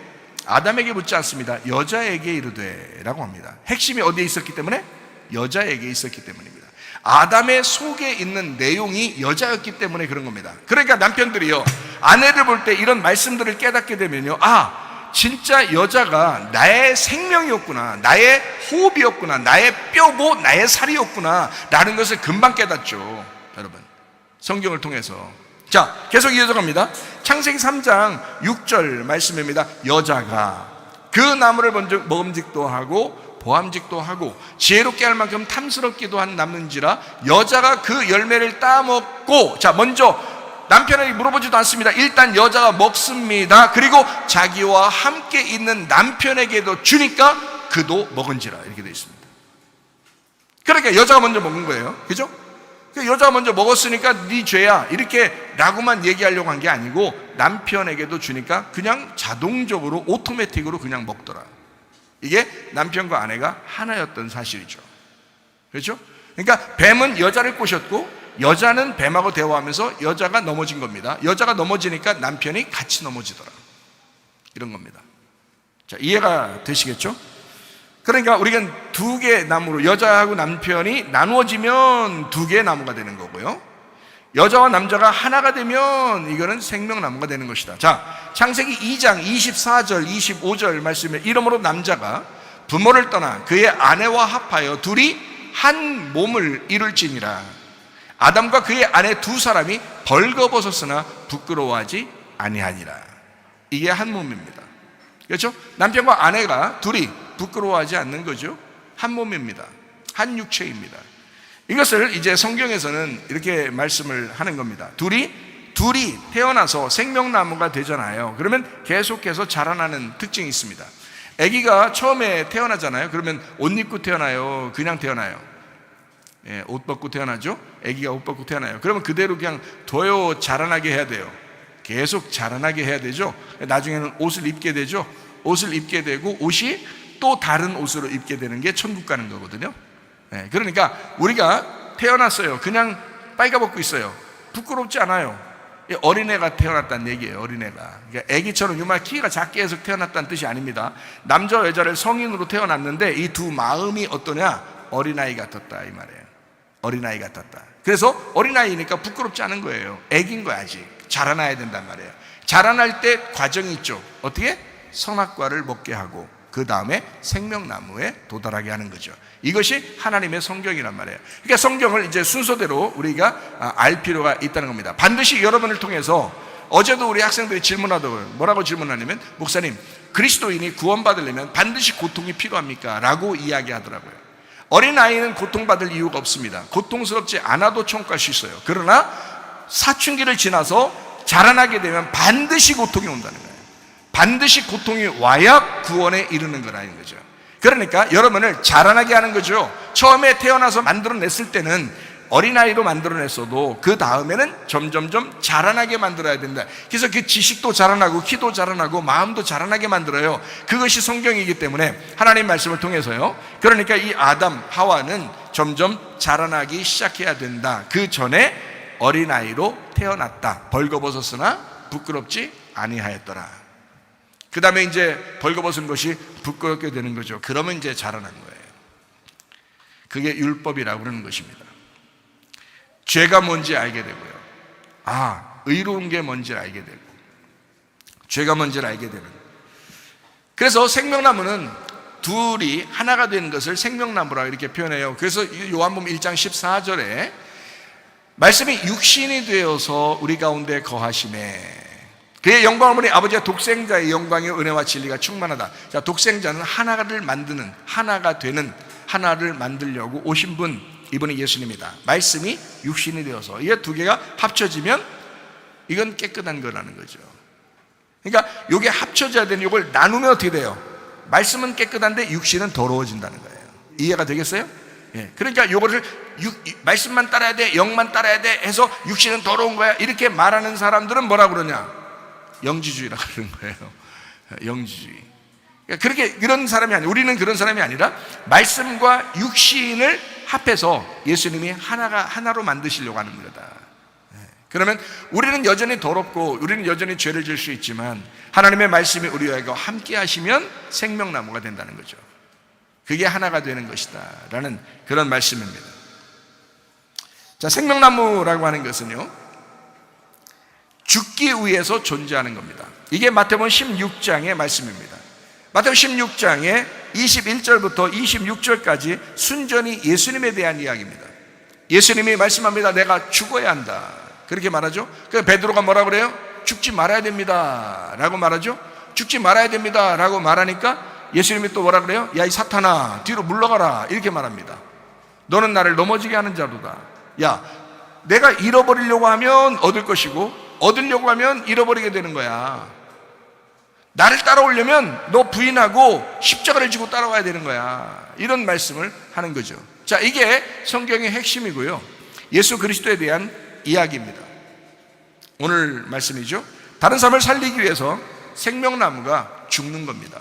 아담에게 묻지 않습니다. 여자에게 이르되 라고 합니다. 핵심이 어디에 있었기 때문에? 여자에게 있었기 때문입니다. 아담의 속에 있는 내용이 여자였기 때문에 그런 겁니다. 그러니까 남편들이요, 아내를 볼 때 이런 말씀들을 깨닫게 되면요, 아, 진짜 여자가 나의 생명이었구나, 나의 호흡이었구나, 나의 뼈고 나의 살이었구나 라는 것을 금방 깨닫죠. 여러분, 성경을 통해서. 자, 계속 이어져 갑니다. 창세기 3장 6절 말씀입니다. 여자가 그 나무를 먼저 먹음직도 하고 보암직도 하고 지혜롭게 할 만큼 탐스럽기도 한 나무인지라 여자가 그 열매를 따먹고. 자, 먼저 남편에게 물어보지도 않습니다. 일단 여자가 먹습니다. 그리고 자기와 함께 있는 남편에게도 주니까 그도 먹은지라, 이렇게 되어 있습니다. 그러니까 여자가 먼저 먹은 거예요. 그죠? 여자가 먼저 먹었으니까 네 죄야, 이렇게 라고만 얘기하려고 한 게 아니고 남편에게도 주니까 그냥 자동적으로 오토매틱으로 그냥 먹더라. 이게 남편과 아내가 하나였던 사실이죠. 그렇죠? 그러니까 뱀은 여자를 꼬셨고 여자는 뱀하고 대화하면서 여자가 넘어진 겁니다. 여자가 넘어지니까 남편이 같이 넘어지더라, 이런 겁니다. 자, 이해가 되시겠죠? 그러니까 우리가 두 개의 나무로, 여자하고 남편이 나누어지면 두 개의 나무가 되는 거고요, 여자와 남자가 하나가 되면 이거는 생명나무가 되는 것이다. 자, 창세기 2장 24절 25절 말씀에 이러므로 남자가 부모를 떠나 그의 아내와 합하여 둘이 한 몸을 이룰지니라. 아담과 그의 아내 두 사람이 벌거벗었으나 부끄러워하지 아니하니라. 이게 한 몸입니다. 그렇죠? 남편과 아내가 둘이 부끄러워하지 않는 거죠. 한 몸입니다. 한 육체입니다. 이것을 이제 성경에서는 이렇게 말씀을 하는 겁니다. 둘이 태어나서 생명나무가 되잖아요. 그러면 계속해서 자라나는 특징이 있습니다. 아기가 처음에 태어나잖아요. 그러면 옷 입고 태어나요? 그냥 태어나요? 예, 옷 벗고 태어나죠? 아기가 옷 벗고 태어나요. 그러면 그대로 그냥 둬요? 자라나게 해야 돼요? 계속 자라나게 해야 되죠. 나중에는 옷을 입게 되죠. 옷을 입게 되고 옷이 또 다른 옷으로 입게 되는 게 천국 가는 거거든요. 네, 그러니까 우리가 태어났어요. 그냥 빨가벗고 있어요. 부끄럽지 않아요. 어린애가 태어났다는 얘기예요. 어린애가. 그러니까 아기처럼 요말 키가 작게 해서 태어났다는 뜻이 아닙니다. 남자와 여자를 성인으로 태어났는데 이 두 마음이 어떠냐? 어린아이 같았다, 이 말이에요. 어린아이 같았다. 그래서 어린아이니까 부끄럽지 않은 거예요. 아기인 거야. 아직 자라나야 된단 말이에요. 자라날 때 과정이 있죠. 어떻게? 선악과를 먹게 하고 그 다음에 생명나무에 도달하게 하는 거죠. 이것이 하나님의 성경이란 말이에요. 그러니까 성경을 이제 순서대로 우리가 알 필요가 있다는 겁니다. 반드시 여러분을 통해서, 어제도 우리 학생들이 질문하더라고요. 뭐라고 질문하냐면, 목사님, 그리스도인이 구원받으려면 반드시 고통이 필요합니까? 라고 이야기하더라고요. 어린아이는 고통받을 이유가 없습니다. 고통스럽지 않아도 천국 갈 수 있어요. 그러나 사춘기를 지나서 자라나게 되면 반드시 고통이 온다는 거예요. 반드시 고통이 와야 구원에 이르는 거라는 거죠. 그러니까 여러분을 자라나게 하는 거죠. 처음에 태어나서 만들어냈을 때는 어린아이로 만들어냈어도 그 다음에는 점점점 자라나게 만들어야 된다. 그래서 그 지식도 자라나고 키도 자라나고 마음도 자라나게 만들어요. 그것이 성경이기 때문에 하나님 말씀을 통해서요. 그러니까 이 아담 하와는 점점 자라나기 시작해야 된다. 그 전에 어린아이로 태어났다. 벌거벗었으나 부끄럽지 아니하였더라. 그 다음에 이제 벌거벗은 것이 부끄럽게 되는 거죠. 그러면 이제 자라난 거예요. 그게 율법이라고 그러는 것입니다. 죄가 뭔지 알게 되고요. 의로운 게 뭔지 알게 되고, 죄가 뭔지를 알게 되는. 그래서 생명나무는 둘이 하나가 되는 것을 생명나무라고 이렇게 표현해요. 그래서 요한복음 1장 14절에 말씀이 육신이 되어서 우리 가운데 거하심에 그의 영광을 보니 아버지와 독생자의 영광의 은혜와 진리가 충만하다. 자, 독생자는 하나를 만드는, 하나가 되는, 하나를 만들려고 오신 분, 이분이 예수님이다. 말씀이 육신이 되어서 이게 두 개가 합쳐지면 이건 깨끗한 거라는 거죠. 그러니까 이게 합쳐져야 되는 이걸 나누면 어떻게 돼요? 말씀은 깨끗한데 육신은 더러워진다는 거예요. 이해가 되겠어요? 예. 그러니까 이거를 말씀만 따라야 돼, 영만 따라야 돼 해서 육신은 더러운 거야 이렇게 말하는 사람들은 뭐라 그러냐? 영지주의라고 그러는 거예요. 영지주의. 그러니까 그렇게 그런 사람이 아니에요. 우리는 그런 사람이 아니라 말씀과 육신을 합해서 예수님이 하나로 만드시려고 하는 거다. 그러면 우리는 여전히 더럽고 우리는 여전히 죄를 지을 수 있지만 하나님의 말씀이 우리와 함께 하시면 생명나무가 된다는 거죠. 그게 하나가 되는 것이다 라는 그런 말씀입니다. 자, 생명나무라고 하는 것은요, 죽기 위해서 존재하는 겁니다. 이게 마태복음 16장의 말씀입니다. 마태복음 16장의 21절부터 26절까지 순전히 예수님에 대한 이야기입니다. 예수님이 말씀합니다. 내가 죽어야 한다. 그렇게 말하죠. 그래서 베드로가 뭐라 그래요? 죽지 말아야 됩니다 라고 말하죠. 죽지 말아야 됩니다 라고 말하니까 예수님이 또 뭐라 그래요? 야, 이 사탄아, 뒤로 물러가라 이렇게 말합니다. 너는 나를 넘어지게 하는 자로다. 야, 내가 잃어버리려고 하면 얻을 것이고 얻으려고 하면 잃어버리게 되는 거야. 나를 따라오려면 너 부인하고 십자가를 지고 따라와야 되는 거야. 이런 말씀을 하는 거죠. 자, 이게 성경의 핵심이고요, 예수 그리스도에 대한 이야기입니다. 오늘 말씀이죠. 다른 사람을 살리기 위해서 생명나무가 죽는 겁니다.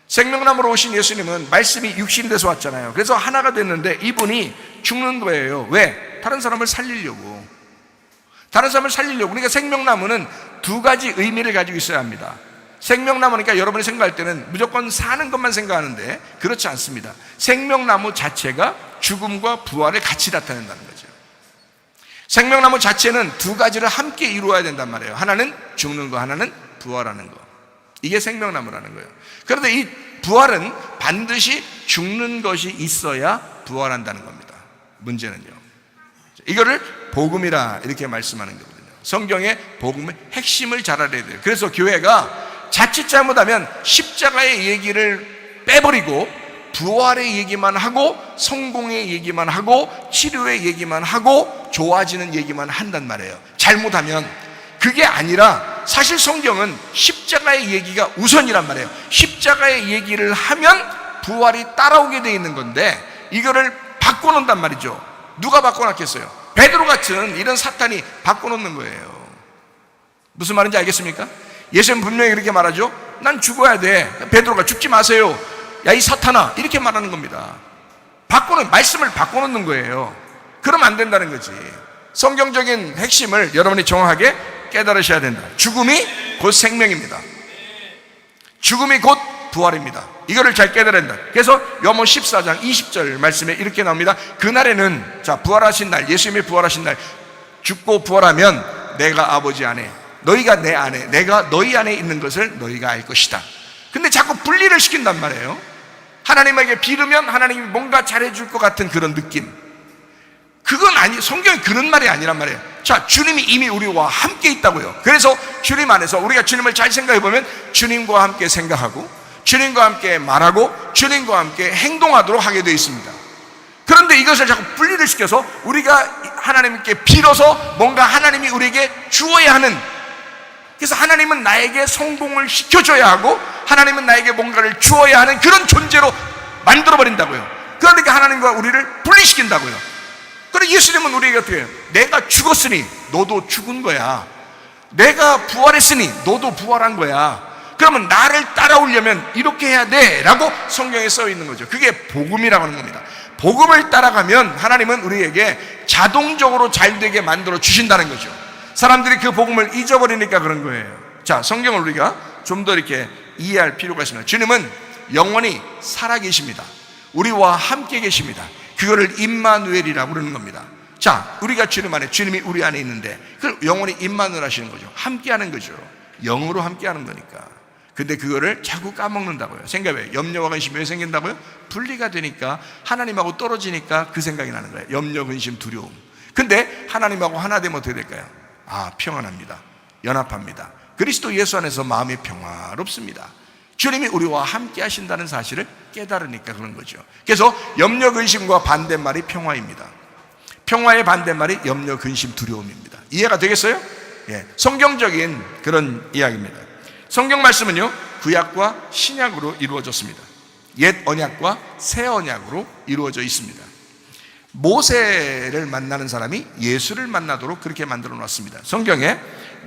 생명나무로 오신 예수님은 말씀이 육신이 돼서 왔잖아요. 그래서 하나가 됐는데 이분이 죽는 거예요. 왜? 다른 사람을 살리려고. 다른 사람을 살리려고. 그러니까 생명나무는 두 가지 의미를 가지고 있어야 합니다. 생명나무니까 여러분이 생각할 때는 무조건 사는 것만 생각하는데 그렇지 않습니다. 생명나무 자체가 죽음과 부활을 같이 나타낸다는 거죠. 생명나무 자체는 두 가지를 함께 이루어야 된단 말이에요. 하나는 죽는 거, 하나는 부활하는 거. 이게 생명나무라는 거예요. 그런데 이 부활은 반드시 죽는 것이 있어야 부활한다는 겁니다. 문제는요, 이거를 복음이라 이렇게 말씀하는 거거든요. 성경의 복음의 핵심을 잘 알아야 돼요. 그래서 교회가 자칫 잘못하면 십자가의 얘기를 빼버리고 부활의 얘기만 하고 성공의 얘기만 하고 치료의 얘기만 하고 좋아지는 얘기만 한단 말이에요. 잘못하면 그게 아니라 사실 성경은 십자가의 얘기가 우선이란 말이에요. 십자가의 얘기를 하면 부활이 따라오게 되어 있는 건데 이거를 바꿔놓는단 말이죠. 누가 바꿔놨겠어요? 베드로 같은 이런 사탄이 바꿔놓는 거예요. 무슨 말인지 알겠습니까? 예수는 분명히 그렇게 말하죠. 난 죽어야 돼. 베드로가 죽지 마세요. 야, 이 사탄아, 이렇게 말하는 겁니다. 말씀을 바꿔놓는 거예요. 그러면 안 된다는 거지. 성경적인 핵심을 여러분이 정확하게 깨달으셔야 된다. 죽음이 곧 생명입니다. 죽음이 곧 부활입니다. 이거를 잘 깨달아야 된다. 그래서 요한복음 14장 20절 말씀에 이렇게 나옵니다. 그날에는, 자, 부활하신 날, 예수님이 부활하신 날, 죽고 부활하면 내가 아버지 안에, 너희가 내 안에, 내가 너희 안에 있는 것을 너희가 알 것이다. 근데 자꾸 분리를 시킨단 말이에요. 하나님에게 빌으면 하나님이 뭔가 잘해줄 것 같은 그런 느낌. 그건 성경이 그런 말이 아니란 말이에요. 자, 주님이 이미 우리와 함께 있다고요. 그래서 주님 안에서 우리가 주님을 잘 생각해 보면 주님과 함께 생각하고 주님과 함께 말하고 주님과 함께 행동하도록 하게 되어 있습니다. 그런데 이것을 자꾸 분리를 시켜서 우리가 하나님께 빌어서 뭔가 하나님이 우리에게 주어야 하는, 그래서 하나님은 나에게 성공을 시켜줘야 하고 하나님은 나에게 뭔가를 주어야 하는 그런 존재로 만들어버린다고요. 그러니까 하나님과 우리를 분리시킨다고요. 그리고 예수님은 우리에게 어떻게 해요? 내가 죽었으니 너도 죽은 거야. 내가 부활했으니 너도 부활한 거야. 그러면 나를 따라오려면 이렇게 해야 돼 라고 성경에 써 있는 거죠. 그게 복음이라고 하는 겁니다. 복음을 따라가면 하나님은 우리에게 자동적으로 잘되게 만들어 주신다는 거죠. 사람들이 그 복음을 잊어버리니까 그런 거예요. 자, 성경을 우리가 좀 더 이렇게 이해할 필요가 있습니다. 주님은 영원히 살아계십니다. 우리와 함께 계십니다. 그거를 임마누엘이라고 그러는 겁니다. 자, 우리가 주님 안에, 주님이 우리 안에 있는데 그걸 영원히 임마누엘 하시는 거죠. 함께 하는 거죠. 영으로 함께 하는 거니까. 근데 그거를 자꾸 까먹는다고요. 생각해. 염려와 근심이 왜 생긴다고요? 분리가 되니까, 하나님하고 떨어지니까 그 생각이 나는 거예요. 염려, 근심, 두려움. 근데 하나님하고 하나 되면 어떻게 될까요? 아, 평안합니다. 연합합니다. 그리스도 예수 안에서 마음이 평화롭습니다. 주님이 우리와 함께 하신다는 사실을 깨달으니까 그런 거죠. 그래서 염려, 근심과 반대말이 평화입니다. 평화의 반대말이 염려, 근심, 두려움입니다. 이해가 되겠어요? 예, 성경적인 그런 이야기입니다. 성경 말씀은요, 구약과 신약으로 이루어졌습니다. 옛 언약과 새 언약으로 이루어져 있습니다. 모세를 만나는 사람이 예수를 만나도록 그렇게 만들어 놨습니다. 성경에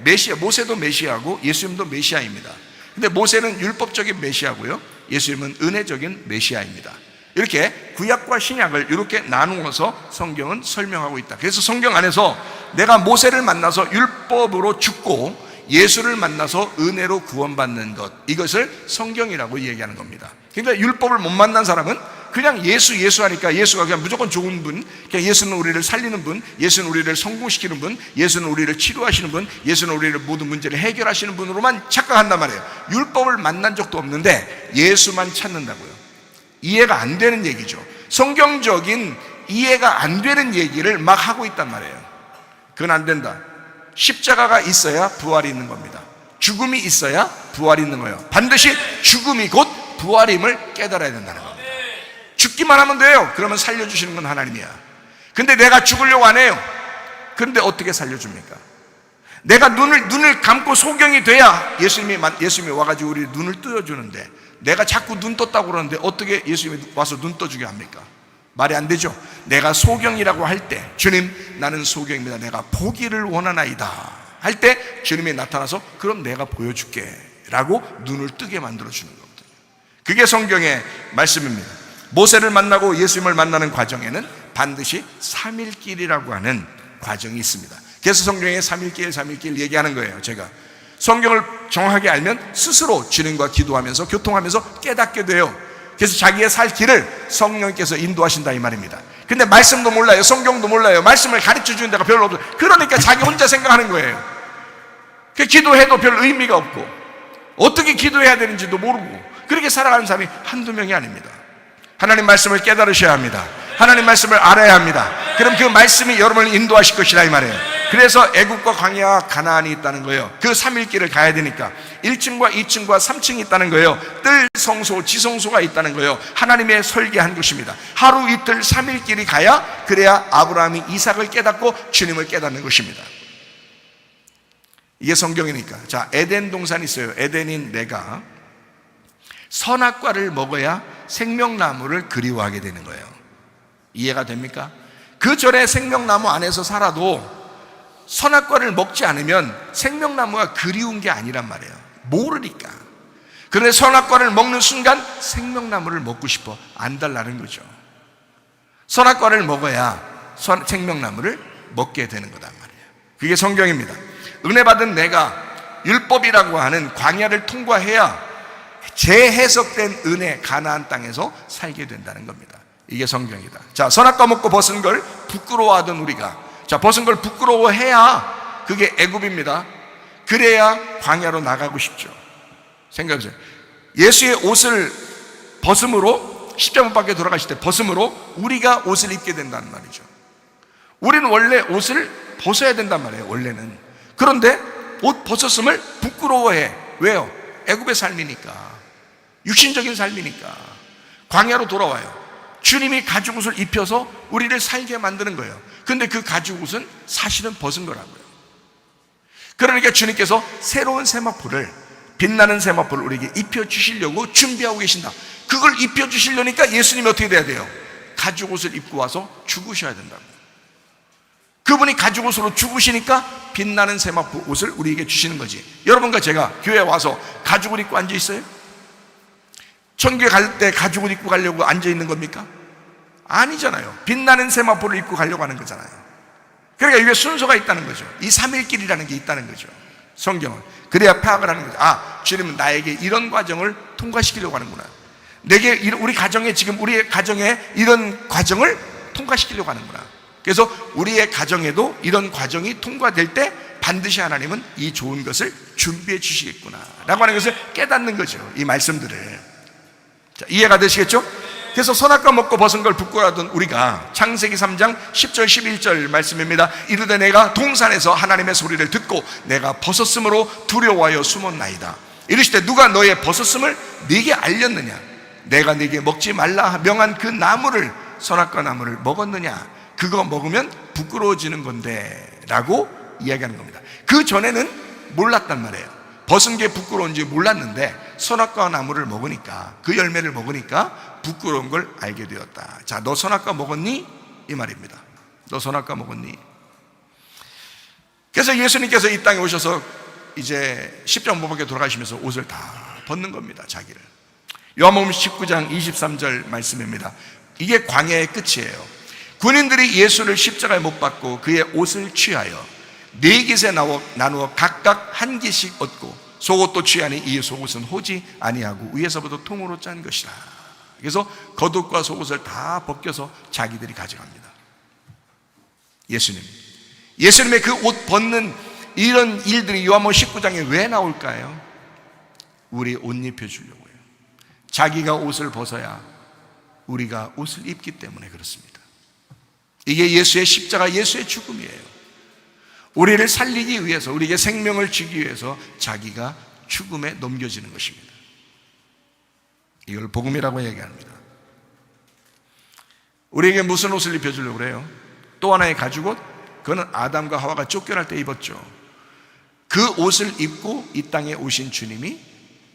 메시아, 모세도 메시아고 예수님도 메시아입니다. 근데 모세는 율법적인 메시아고요, 예수님은 은혜적인 메시아입니다. 이렇게 구약과 신약을 이렇게 나누어서 성경은 설명하고 있다. 그래서 성경 안에서 내가 모세를 만나서 율법으로 죽고 예수를 만나서 은혜로 구원받는 것, 이것을 성경이라고 얘기하는 겁니다. 그러니까 율법을 못 만난 사람은 그냥 예수 하니까 예수가 그냥 무조건 좋은 분, 그냥 예수는 우리를 살리는 분, 예수는 우리를 성공시키는 분, 예수는 우리를 치료하시는 분, 예수는 우리를 모든 문제를 해결하시는 분으로만 착각한단 말이에요. 율법을 만난 적도 없는데 예수만 찾는다고요. 이해가 안 되는 얘기죠. 성경적인 이해가 안 되는 얘기를 막 하고 있단 말이에요. 그건 안 된다. 십자가가 있어야 부활이 있는 겁니다. 죽음이 있어야 부활이 있는 거예요. 반드시 죽음이 곧 부활임을 깨달아야 된다는 겁니다. 죽기만 하면 돼요. 그러면 살려주시는 건 하나님이야. 근데 내가 죽으려고 안 해요. 그런데 어떻게 살려줍니까? 내가 눈을 감고 소경이 돼야 예수님이 와가지고 우리 눈을 뜨여주는데, 내가 자꾸 눈 떴다고 그러는데 어떻게 예수님이 와서 눈 떠주게 합니까? 말이 안 되죠. 내가 소경이라고 할 때, 주님 나는 소경입니다, 내가 보기를 원하나이다 할 때 주님이 나타나서 그럼 내가 보여줄게 라고 눈을 뜨게 만들어주는 거거든요. 그게 성경의 말씀입니다. 모세를 만나고 예수님을 만나는 과정에는 반드시 3일길이라고 하는 과정이 있습니다. 그래서 성경에 3일길 얘기하는 거예요. 제가 성경을 정확하게 알면 스스로 주님과 기도하면서 교통하면서 깨닫게 돼요. 그래서 자기의 살 길을 성령께서 인도하신다 이 말입니다. 근데 말씀도 몰라요, 성경도 몰라요, 말씀을 가르쳐 주는 데가 별로 없어요. 그러니까 자기 혼자 생각하는 거예요. 그 기도해도 별 의미가 없고 어떻게 기도해야 되는지도 모르고 그렇게 살아가는 사람이 한두 명이 아닙니다. 하나님 말씀을 깨달으셔야 합니다. 하나님 말씀을 알아야 합니다. 그럼 그 말씀이 여러분을 인도하실 것이라 이 말이에요. 그래서 애국과 광야와 가나안이 있다는 거예요. 그 3일길을 가야 되니까 1층과 2층과 3층이 있다는 거예요. 뜰 성소, 지성소가 있다는 거예요. 하나님의 설계한 것입니다. 하루 이틀 3일길이 가야, 그래야 아브라함이 이삭을 깨닫고 주님을 깨닫는 것입니다. 이게 성경이니까. 자, 에덴 동산이 있어요. 에덴인 내가 선악과를 먹어야 생명나무를 그리워하게 되는 거예요. 이해가 됩니까? 그 전에 생명나무 안에서 살아도 선악과를 먹지 않으면 생명나무가 그리운 게 아니란 말이에요. 모르니까. 그런데 선악과를 먹는 순간 생명나무를 먹고 싶어 안달나는 거죠. 선악과를 먹어야 생명나무를 먹게 되는 거단 말이에요. 그게 성경입니다. 은혜 받은 내가 율법이라고 하는 광야를 통과해야 재해석된 은혜, 가나안 땅에서 살게 된다는 겁니다. 이게 성경이다. 자, 선악과 먹고 벗은 걸 부끄러워하던 우리가, 자, 벗은 걸 부끄러워해야 그게 애굽입니다. 그래야 광야로 나가고 싶죠. 생각하세요. 예수의 옷을 벗음으로, 십자가 못 박혀 돌아가실 때 벗음으로 우리가 옷을 입게 된다는 말이죠. 우리는 원래 옷을 벗어야 된단 말이에요, 원래는. 그런데 옷 벗었음을 부끄러워해. 왜요? 애굽의 삶이니까, 육신적인 삶이니까. 광야로 돌아와요. 주님이 가죽옷을 입혀서 우리를 살게 만드는 거예요. 근데 그 가죽옷은 사실은 벗은 거라고요. 그러니까 주님께서 새로운 세마포를, 빛나는 세마포를 우리에게 입혀주시려고 준비하고 계신다. 그걸 입혀주시려니까 예수님이 어떻게 돼야 돼요? 가죽옷을 입고 와서 죽으셔야 된다고. 그분이 가죽옷으로 죽으시니까 빛나는 세마포 옷을 우리에게 주시는 거지. 여러분과 제가 교회에 와서 가죽을 입고 앉아 있어요? 천국에 갈 때 가죽을 입고 가려고 앉아 있는 겁니까? 아니잖아요. 빛나는 세마포를 입고 가려고 하는 거잖아요. 그러니까 이게 순서가 있다는 거죠. 이 3일길이라는 게 있다는 거죠. 성경은. 그래야 파악을 하는 거죠. 아, 주님은 나에게 이런 과정을 통과시키려고 하는구나. 우리 가정에, 지금 우리의 가정에 이런 과정을 통과시키려고 하는구나. 그래서 우리의 가정에도 이런 과정이 통과될 때 반드시 하나님은 이 좋은 것을 준비해 주시겠구나 라고 하는 것을 깨닫는 거죠. 이 말씀들을. 자, 이해가 되시겠죠? 그래서 선악과 먹고 벗은 걸 부끄러워하던 우리가 창세기 3장 10절 11절 말씀입니다. 이르되 내가 동산에서 하나님의 소리를 듣고 내가 벗었으므로 두려워하여 숨었나이다. 이르시되 누가 너의 벗었음을 네게 알렸느냐? 내가 네게 먹지 말라 명한 그 나무를, 선악과 나무를 먹었느냐? 그거 먹으면 부끄러워지는 건데 라고 이야기하는 겁니다. 그 전에는 몰랐단 말이에요. 벗은 게 부끄러운지 몰랐는데 선악과 나무를 먹으니까, 그 열매를 먹으니까 부끄러운 걸 알게 되었다. 자, 너 선악과 먹었니? 이 말입니다. 너 선악과 먹었니? 그래서 예수님께서 이 땅에 오셔서 이제 십자가 못 박혀 돌아가시면서 옷을 다 벗는 겁니다. 자기를. 요한복음 19장 23절 말씀입니다. 이게 광야의 끝이에요. 군인들이 예수를 십자가에 못 박고 그의 옷을 취하여 네 깃에 나누어 각각 한 깃씩 얻고 속옷도 취하니 이 속옷은 호지 아니하고 위에서부터 통으로 짠 것이라. 그래서 겉옷과 속옷을 다 벗겨서 자기들이 가져갑니다. 예수님의 그 옷 벗는 이런 일들이 요한복음 19장에 왜 나올까요? 우리 옷 입혀주려고요. 자기가 옷을 벗어야 우리가 옷을 입기 때문에 그렇습니다. 이게 예수의 십자가, 예수의 죽음이에요. 우리를 살리기 위해서, 우리에게 생명을 주기 위해서 자기가 죽음에 넘겨지는 것입니다. 이걸 복음이라고 얘기합니다. 우리에게 무슨 옷을 입혀주려고 그래요? 또 하나의 가죽옷? 그거는 아담과 하와가 쫓겨날 때 입었죠. 그 옷을 입고 이 땅에 오신 주님이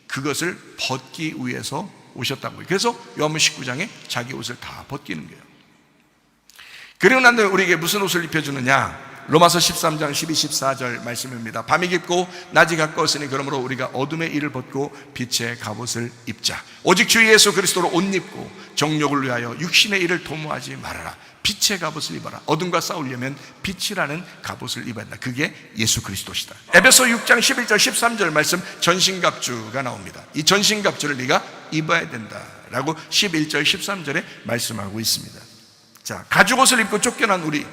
그것을 벗기 위해서 오셨다고요. 그래서 요한복음 19장에 자기 옷을 다 벗기는 거예요. 그리고 난 다음에 우리에게 무슨 옷을 입혀주느냐? 로마서 13장 12, 14절 말씀입니다. 밤이 깊고 낮이 가까웠으니 그러므로 우리가 어둠의 일을 벗고 빛의 갑옷을 입자. 오직 주 예수 그리스도로 옷 입고 정욕을 위하여 육신의 일을 도모하지 말아라. 빛의 갑옷을 입어라. 어둠과 싸우려면 빛이라는 갑옷을 입어야 한다. 그게 예수 그리스도시다. 에베소 6장 11절 13절 말씀, 전신갑주가 나옵니다. 이 전신갑주를 네가 입어야 된다라고 11절 13절에 말씀하고 있습니다. 자, 가죽옷을 입고 쫓겨난 우리,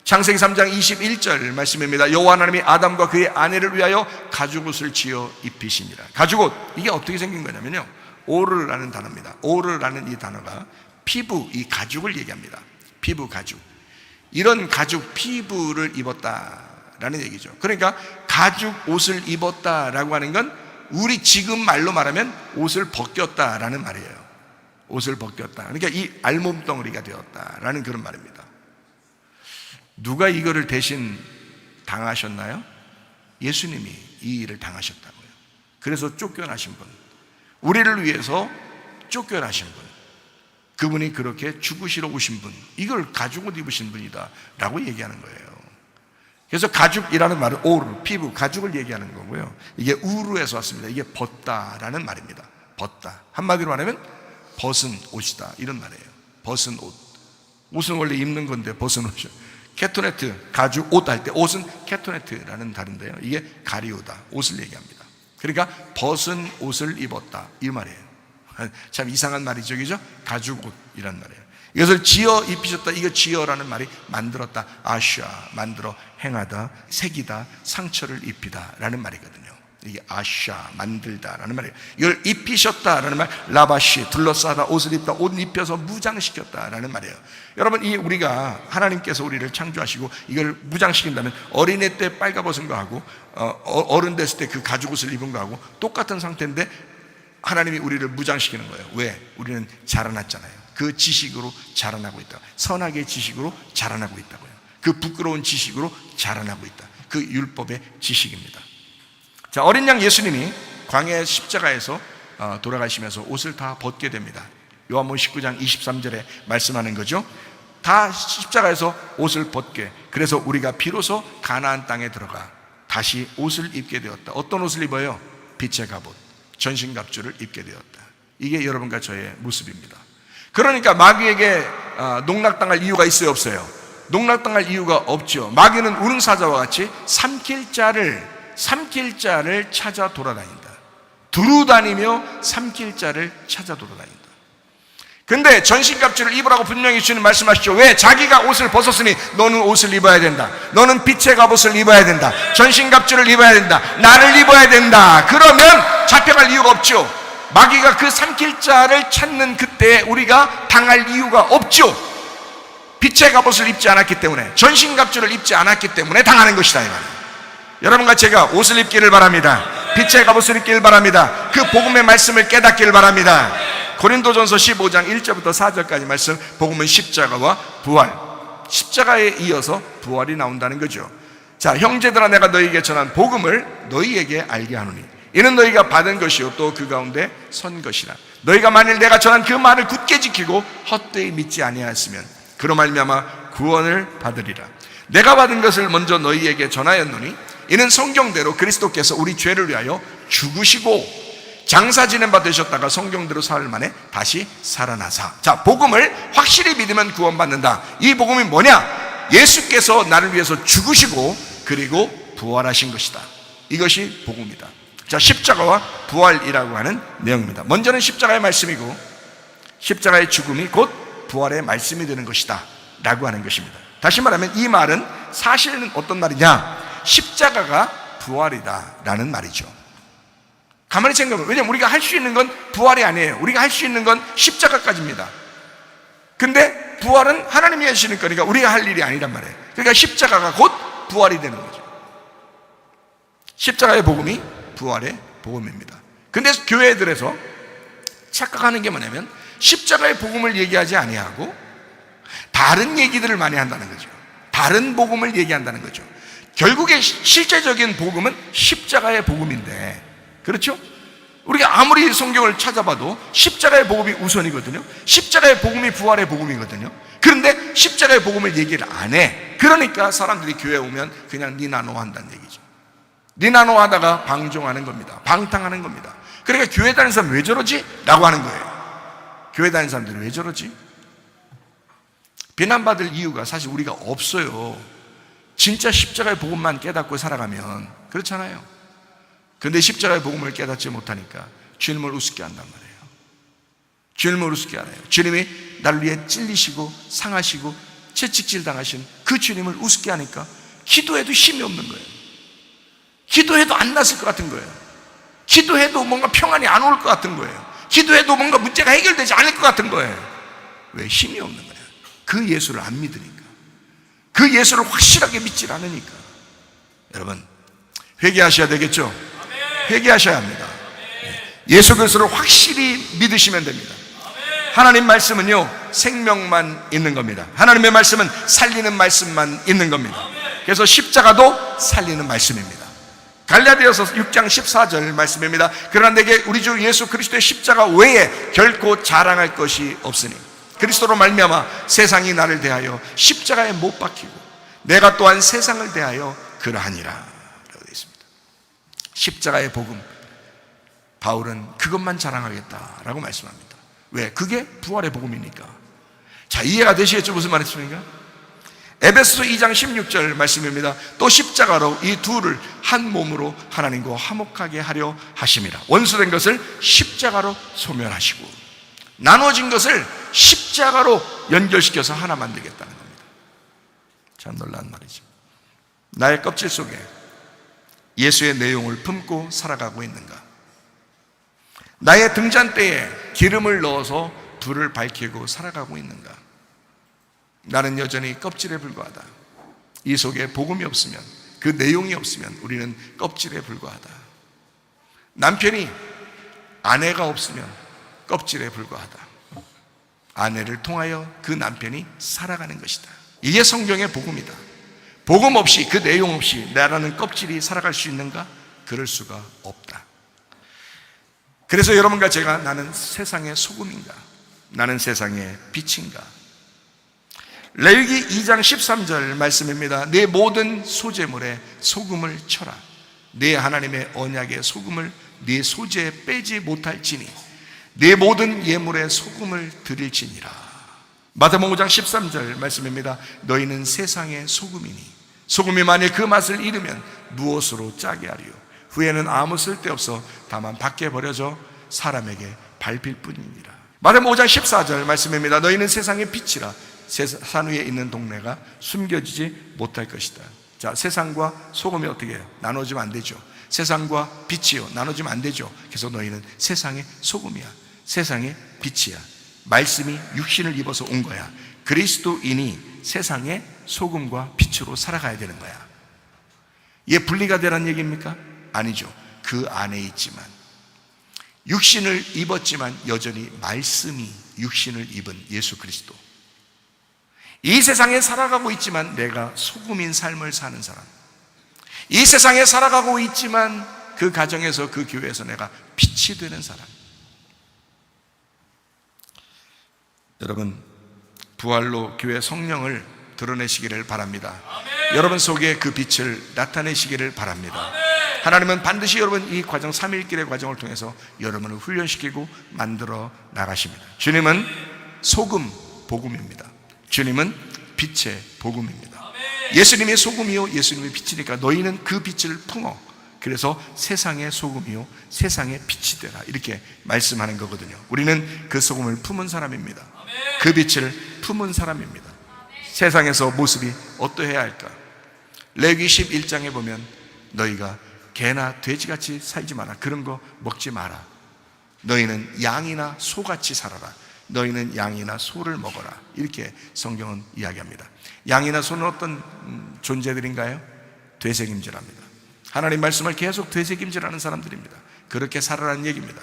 창세기 3장 21절 말씀입니다. 여호와 하나님이 아담과 그의 아내를 위하여 가죽옷을 지어 입히시니라. 가죽옷, 이게 어떻게 생긴 거냐면요, 오르라는 단어입니다. 오르라는 이 단어가 피부, 이 가죽을 얘기합니다. 피부, 가죽. 이런 가죽, 피부를 입었다라는 얘기죠. 그러니까 가죽 옷을 입었다라고 하는 건 우리 지금 말로 말하면 옷을 벗겼다라는 말이에요. 옷을 벗겼다. 그러니까 이 알몸덩어리가 되었다라는 그런 말입니다. 누가 이거를 대신 당하셨나요? 예수님이 이 일을 당하셨다고요. 그래서 쫓겨나신 분, 우리를 위해서 쫓겨나신 분, 그분이 그렇게 죽으시러 오신 분, 이걸 가죽옷 입으신 분이다 라고 얘기하는 거예요. 그래서 가죽이라는 말은 오르, 피부, 가죽을 얘기하는 거고요. 이게 우르에서 왔습니다. 이게 벗다라는 말입니다. 벗다, 한마디로 말하면 벗은 옷이다, 이런 말이에요. 벗은 옷. 옷은 원래 입는 건데 벗은 옷이요. 케토네트, 가죽 옷 할 때 옷은 케토네트라는 다른데요, 이게 가리우다, 옷을 얘기합니다. 그러니까 벗은 옷을 입었다, 이 말이에요. 참 이상한 말이죠, 그죠? 가죽옷이란 말이에요. 이것을 지어 입히셨다, 이거 지어라는 말이 만들었다, 아샤, 만들어, 행하다, 새기다, 상처를 입히다 라는 말이거든요. 이게 아샤, 만들다라는 말이에요. 이걸 입히셨다라는 말, 라바시, 둘러싸다, 옷을 입다, 옷 입혀서 무장시켰다라는 말이에요. 여러분, 이 우리가 하나님께서 우리를 창조하시고 이걸 무장시킨다면 어린애 때 빨가벗은 거하고 어른 됐을 때 그 가죽옷을 입은 거하고 똑같은 상태인데 하나님이 우리를 무장시키는 거예요. 왜? 우리는 자라났잖아요. 그 지식으로 자라나고 있다. 선악의 지식으로 자라나고 있다고요. 그 부끄러운 지식으로 자라나고 있다. 그 율법의 지식입니다. 자, 어린 양 예수님이 광야의 십자가에서 돌아가시면서 옷을 다 벗게 됩니다. 요한복음 19장 23절에 말씀하는 거죠. 다 십자가에서 옷을 벗게, 그래서 우리가 비로소 가나안 땅에 들어가 다시 옷을 입게 되었다. 어떤 옷을 입어요? 빛의 갑옷, 전신갑주를 입게 되었다. 이게 여러분과 저의 모습입니다. 그러니까 마귀에게 농락당할 이유가 있어요, 없어요? 농락당할 이유가 없죠. 마귀는 우릉사자와 같이 삼킬 자를 찾아 돌아다닌다. 두루다니며 삼킬 자를 찾아 돌아다닌다. 근데 전신갑주를 입으라고 분명히 주님 말씀하시죠. 왜? 자기가 옷을 벗었으니 너는 옷을 입어야 된다. 너는 빛의 갑옷을 입어야 된다. 전신갑주를 입어야 된다. 나를 입어야 된다. 그러면 잡혀갈 이유가 없죠. 마귀가 그 삼킬 자를 찾는 그때 우리가 당할 이유가 없죠. 빛의 갑옷을 입지 않았기 때문에, 전신갑주를 입지 않았기 때문에 당하는 것이다, 이 말이에요. 여러분과 제가 옷을 입기를 바랍니다. 빛의 갑옷을 입길 바랍니다. 그 복음의 말씀을 깨닫길 바랍니다. 고린도전서 15장 1절부터 4절까지 말씀, 복음은 십자가와 부활, 십자가에 이어서 부활이 나온다는 거죠. 자, 형제들아, 내가 너희에게 전한 복음을 너희에게 알게 하노니 이는 너희가 받은 것이요 또 그 가운데 선 것이라. 너희가 만일 내가 전한 그 말을 굳게 지키고 헛되이 믿지 아니하였으면 그로 말미암아 구원을 받으리라. 내가 받은 것을 먼저 너희에게 전하였노니 이는 성경대로 그리스도께서 우리 죄를 위하여 죽으시고 장사 지낸 바 되셨다가 성경대로 사흘 만에 다시 살아나사. 자, 복음을 확실히 믿으면 구원받는다. 이 복음이 뭐냐? 예수께서 나를 위해서 죽으시고 그리고 부활하신 것이다. 이것이 복음이다. 자, 십자가와 부활이라고 하는 내용입니다. 먼저는 십자가의 말씀이고 십자가의 죽음이 곧 부활의 말씀이 되는 것이다 라고 하는 것입니다. 다시 말하면 이 말은 사실은 어떤 말이냐? 십자가가 부활이다 라는 말이죠. 가만히 생각해보면, 왜냐하면 우리가 할 수 있는 건 부활이 아니에요. 우리가 할 수 있는 건 십자가까지입니다. 근데 부활은 하나님이 하시는 거니까 우리가 할 일이 아니란 말이에요. 그러니까 십자가가 곧 부활이 되는 거죠. 십자가의 복음이 부활의 복음입니다. 근데 교회들에서 착각하는 게 뭐냐면 십자가의 복음을 얘기하지 아니하고 다른 얘기들을 많이 한다는 거죠. 다른 복음을 얘기한다는 거죠. 결국에 실제적인 복음은 십자가의 복음인데, 그렇죠? 우리가 아무리 성경을 찾아봐도 십자가의 복음이 우선이거든요. 십자가의 복음이 부활의 복음이거든요. 그런데 십자가의 복음을 얘기를 안 해. 그러니까 사람들이 교회에 오면 그냥 니나노 한다는 얘기죠. 니나노 하다가 방종하는 겁니다. 방탕하는 겁니다. 그러니까 교회 다니는 사람 왜 저러지? 라고 하는 거예요. 교회 다니는 사람들은 왜 저러지? 비난받을 이유가 사실 우리가 없어요. 진짜 십자가의 복음만 깨닫고 살아가면. 그렇잖아요. 근데 십자가의 복음을 깨닫지 못하니까 주님을 우습게 한단 말이에요. 주님을 우습게 하네요. 주님이 나를 위해 찔리시고 상하시고 채찍질 당하신 그 주님을 우습게 하니까 기도해도 힘이 없는 거예요. 기도해도 안 났을 것 같은 거예요. 기도해도 뭔가 평안이 안 올 것 같은 거예요. 기도해도 뭔가 문제가 해결되지 않을 것 같은 거예요. 왜? 힘이 없는 거예요. 그 예수를 안 믿으니까. 그 예수를 확실하게 믿질 않으니까. 여러분, 회개하셔야 되겠죠? 회개하셔야 합니다. 예수 그리스도를 확실히 믿으시면 됩니다. 하나님 말씀은요, 생명만 있는 겁니다. 하나님의 말씀은 살리는 말씀만 있는 겁니다. 그래서 십자가도 살리는 말씀입니다. 갈라디아서 6장 14절 말씀입니다. 그러나 내게 우리 주 예수 그리스도의 십자가 외에 결코 자랑할 것이 없으니 그리스도로 말미암아 세상이 나를 대하여 십자가에 못 박히고 내가 또한 세상을 대하여 그러하니라 라고 되어 있습니다. 십자가의 복음, 바울은 그것만 자랑하겠다라고 말씀합니다. 왜? 그게 부활의 복음이니까. 자, 이해가 되시겠죠? 무슨 말씀입니까? 에베소서 2장 16절 말씀입니다. 또 십자가로 이 둘을 한 몸으로 하나님과 화목하게 하려 하심이라. 원수된 것을 십자가로 소멸하시고 나눠진 것을 십자가로 연결시켜서 하나 만들겠다는 겁니다. 참 놀라운 말이죠. 나의 껍질 속에 예수의 내용을 품고 살아가고 있는가? 나의 등잔대에 기름을 넣어서 불을 밝히고 살아가고 있는가? 나는 여전히 껍질에 불과하다. 이 속에 복음이 없으면, 그 내용이 없으면 우리는 껍질에 불과하다. 남편이 아내가 없으면 껍질에 불과하다. 아내를 통하여 그 남편이 살아가는 것이다. 이게 성경의 복음이다. 복음 없이, 그 내용 없이 나라는 껍질이 살아갈 수 있는가? 그럴 수가 없다. 그래서 여러분과 제가 나는 세상의 소금인가? 나는 세상의 빛인가? 레위기 2장 13절 말씀입니다. 내 모든 소재물에 소금을 쳐라. 내 하나님의 언약의 소금을 네 소재에 빼지 못할지니 내 모든 예물에 소금을 드릴지니라. 마태복음 5장 13절 말씀입니다. 너희는 세상의 소금이니 소금이 만일 그 맛을 잃으면 무엇으로 짜게 하리요? 후에는 아무 쓸데없어 다만 밖에 버려져 사람에게 밟힐 뿐이니라. 마태복음 5장 14절 말씀입니다. 너희는 세상의 빛이라. 산 위에 있는 동네가 숨겨지지 못할 것이다. 자, 세상과 소금이 어떻게 해요? 나눠지면 안 되죠. 세상과 빛이요, 나눠지면 안 되죠. 그래서 너희는 세상의 소금이야. 세상의 빛이야. 말씀이 육신을 입어서 온 거야. 그리스도인이 세상의 소금과 빛으로 살아가야 되는 거야. 이게 분리가 되라는 얘기입니까? 아니죠. 그 안에 있지만, 육신을 입었지만 여전히 말씀이 육신을 입은 예수 그리스도, 이 세상에 살아가고 있지만 내가 소금인 삶을 사는 사람, 이 세상에 살아가고 있지만 그 가정에서, 그 교회에서 내가 빛이 되는 사람. 여러분, 부활로 교회 성령을 드러내시기를 바랍니다. 여러분 속에 그 빛을 나타내시기를 바랍니다. 하나님은 반드시 여러분 이 과정, 3일길의 과정을 통해서 여러분을 훈련시키고 만들어 나가십니다. 주님은 소금, 복음입니다. 주님은 빛의 복음입니다. 예수님이 소금이요 예수님이 빛이니까 너희는 그 빛을 품어, 그래서 세상의 소금이요 세상의 빛이 되라, 이렇게 말씀하는 거거든요. 우리는 그 소금을 품은 사람입니다. 그 빛을 품은 사람입니다. 세상에서 모습이 어떠해야 할까? 레위기 11장에 보면 너희가 개나 돼지같이 살지 마라, 그런 거 먹지 마라, 너희는 양이나 소같이 살아라, 너희는 양이나 소를 먹어라, 이렇게 성경은 이야기합니다. 양이나 소는 어떤 존재들인가요? 되새김질합니다. 하나님 말씀을 계속 되새김질하는 사람들입니다. 그렇게 살아라는 얘기입니다.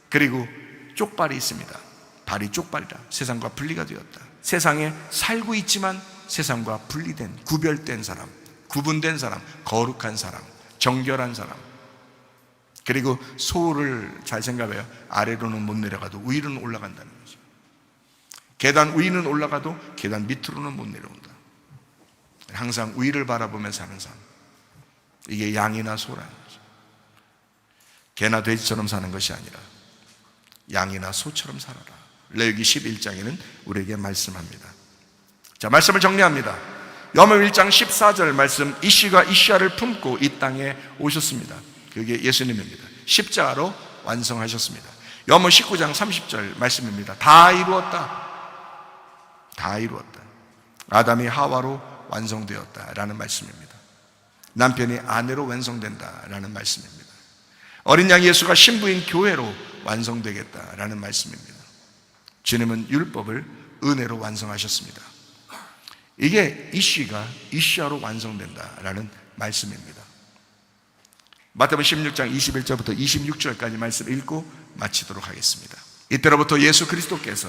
그리고 쪽발이 있습니다. 발이 쪽발이라 세상과 분리가 되었다. 세상에 살고 있지만 세상과 분리된, 구별된 사람, 구분된 사람, 거룩한 사람, 정결한 사람. 그리고 소를 잘 생각해요. 아래로는 못 내려가도 위로는 올라간다는 거죠. 계단 위는 올라가도 계단 밑으로는 못 내려온다. 항상 위를 바라보며 사는 삶, 이게 양이나 소라는 거죠. 개나 돼지처럼 사는 것이 아니라 양이나 소처럼 살아라. 레위기 11장에는 우리에게 말씀합니다. 자, 말씀을 정리합니다. 요한복음 1장 14절 말씀, 이씨가 이씨아를 품고 이 땅에 오셨습니다. 그게 예수님입니다. 십자가로 완성하셨습니다. 요한복음 19장 30절 말씀입니다. 다 이루었다. 다 이루었다. 아담이 하와로 완성되었다라는 말씀입니다. 남편이 아내로 완성된다라는 말씀입니다. 어린 양 예수가 신부인 교회로 완성되겠다라는 말씀입니다. 주님은 율법을 은혜로 완성하셨습니다. 이게 이씨가 이씨아로 완성된다라는 말씀입니다. 마태복음 16장 21절부터 26절까지 말씀 읽고 마치도록 하겠습니다. 이때로부터 예수 그리스도께서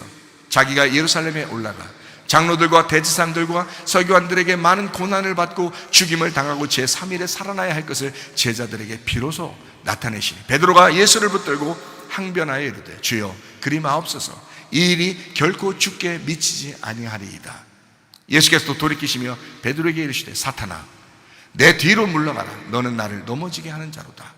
자기가 예루살렘에 올라가 장로들과 대제사장들과 서기관들에게 많은 고난을 받고 죽임을 당하고 제3일에 살아나야 할 것을 제자들에게 비로소 나타내시니 베드로가 예수를 붙들고 항변하여 이르되 주여 그리 마옵소서, 이 일이 결코 주께 미치지 아니하리이다. 예수께서 돌이키시며 베드로에게 이르시되 사탄아 내 뒤로 물러가라, 너는 나를 넘어지게 하는 자로다.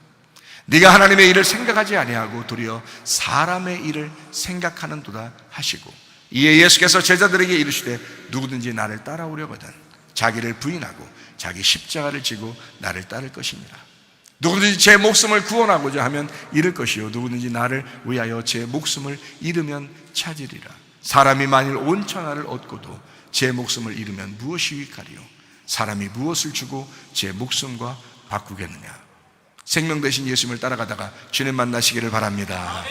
네가 하나님의 일을 생각하지 아니하고 도리어 사람의 일을 생각하는도다 하시고, 이에 예수께서 제자들에게 이르시되 누구든지 나를 따라오려거든 자기를 부인하고 자기 십자가를 지고 나를 따를 것이니라. 누구든지 제 목숨을 구원하고자 하면 잃을 것이요 누구든지 나를 위하여 제 목숨을 잃으면 찾으리라. 사람이 만일 온 천하를 얻고도 제 목숨을 잃으면 무엇이 유익하리요? 사람이 무엇을 주고 제 목숨과 바꾸겠느냐? 생명 되신 예수님을 따라가다가 주님 만나시기를 바랍니다.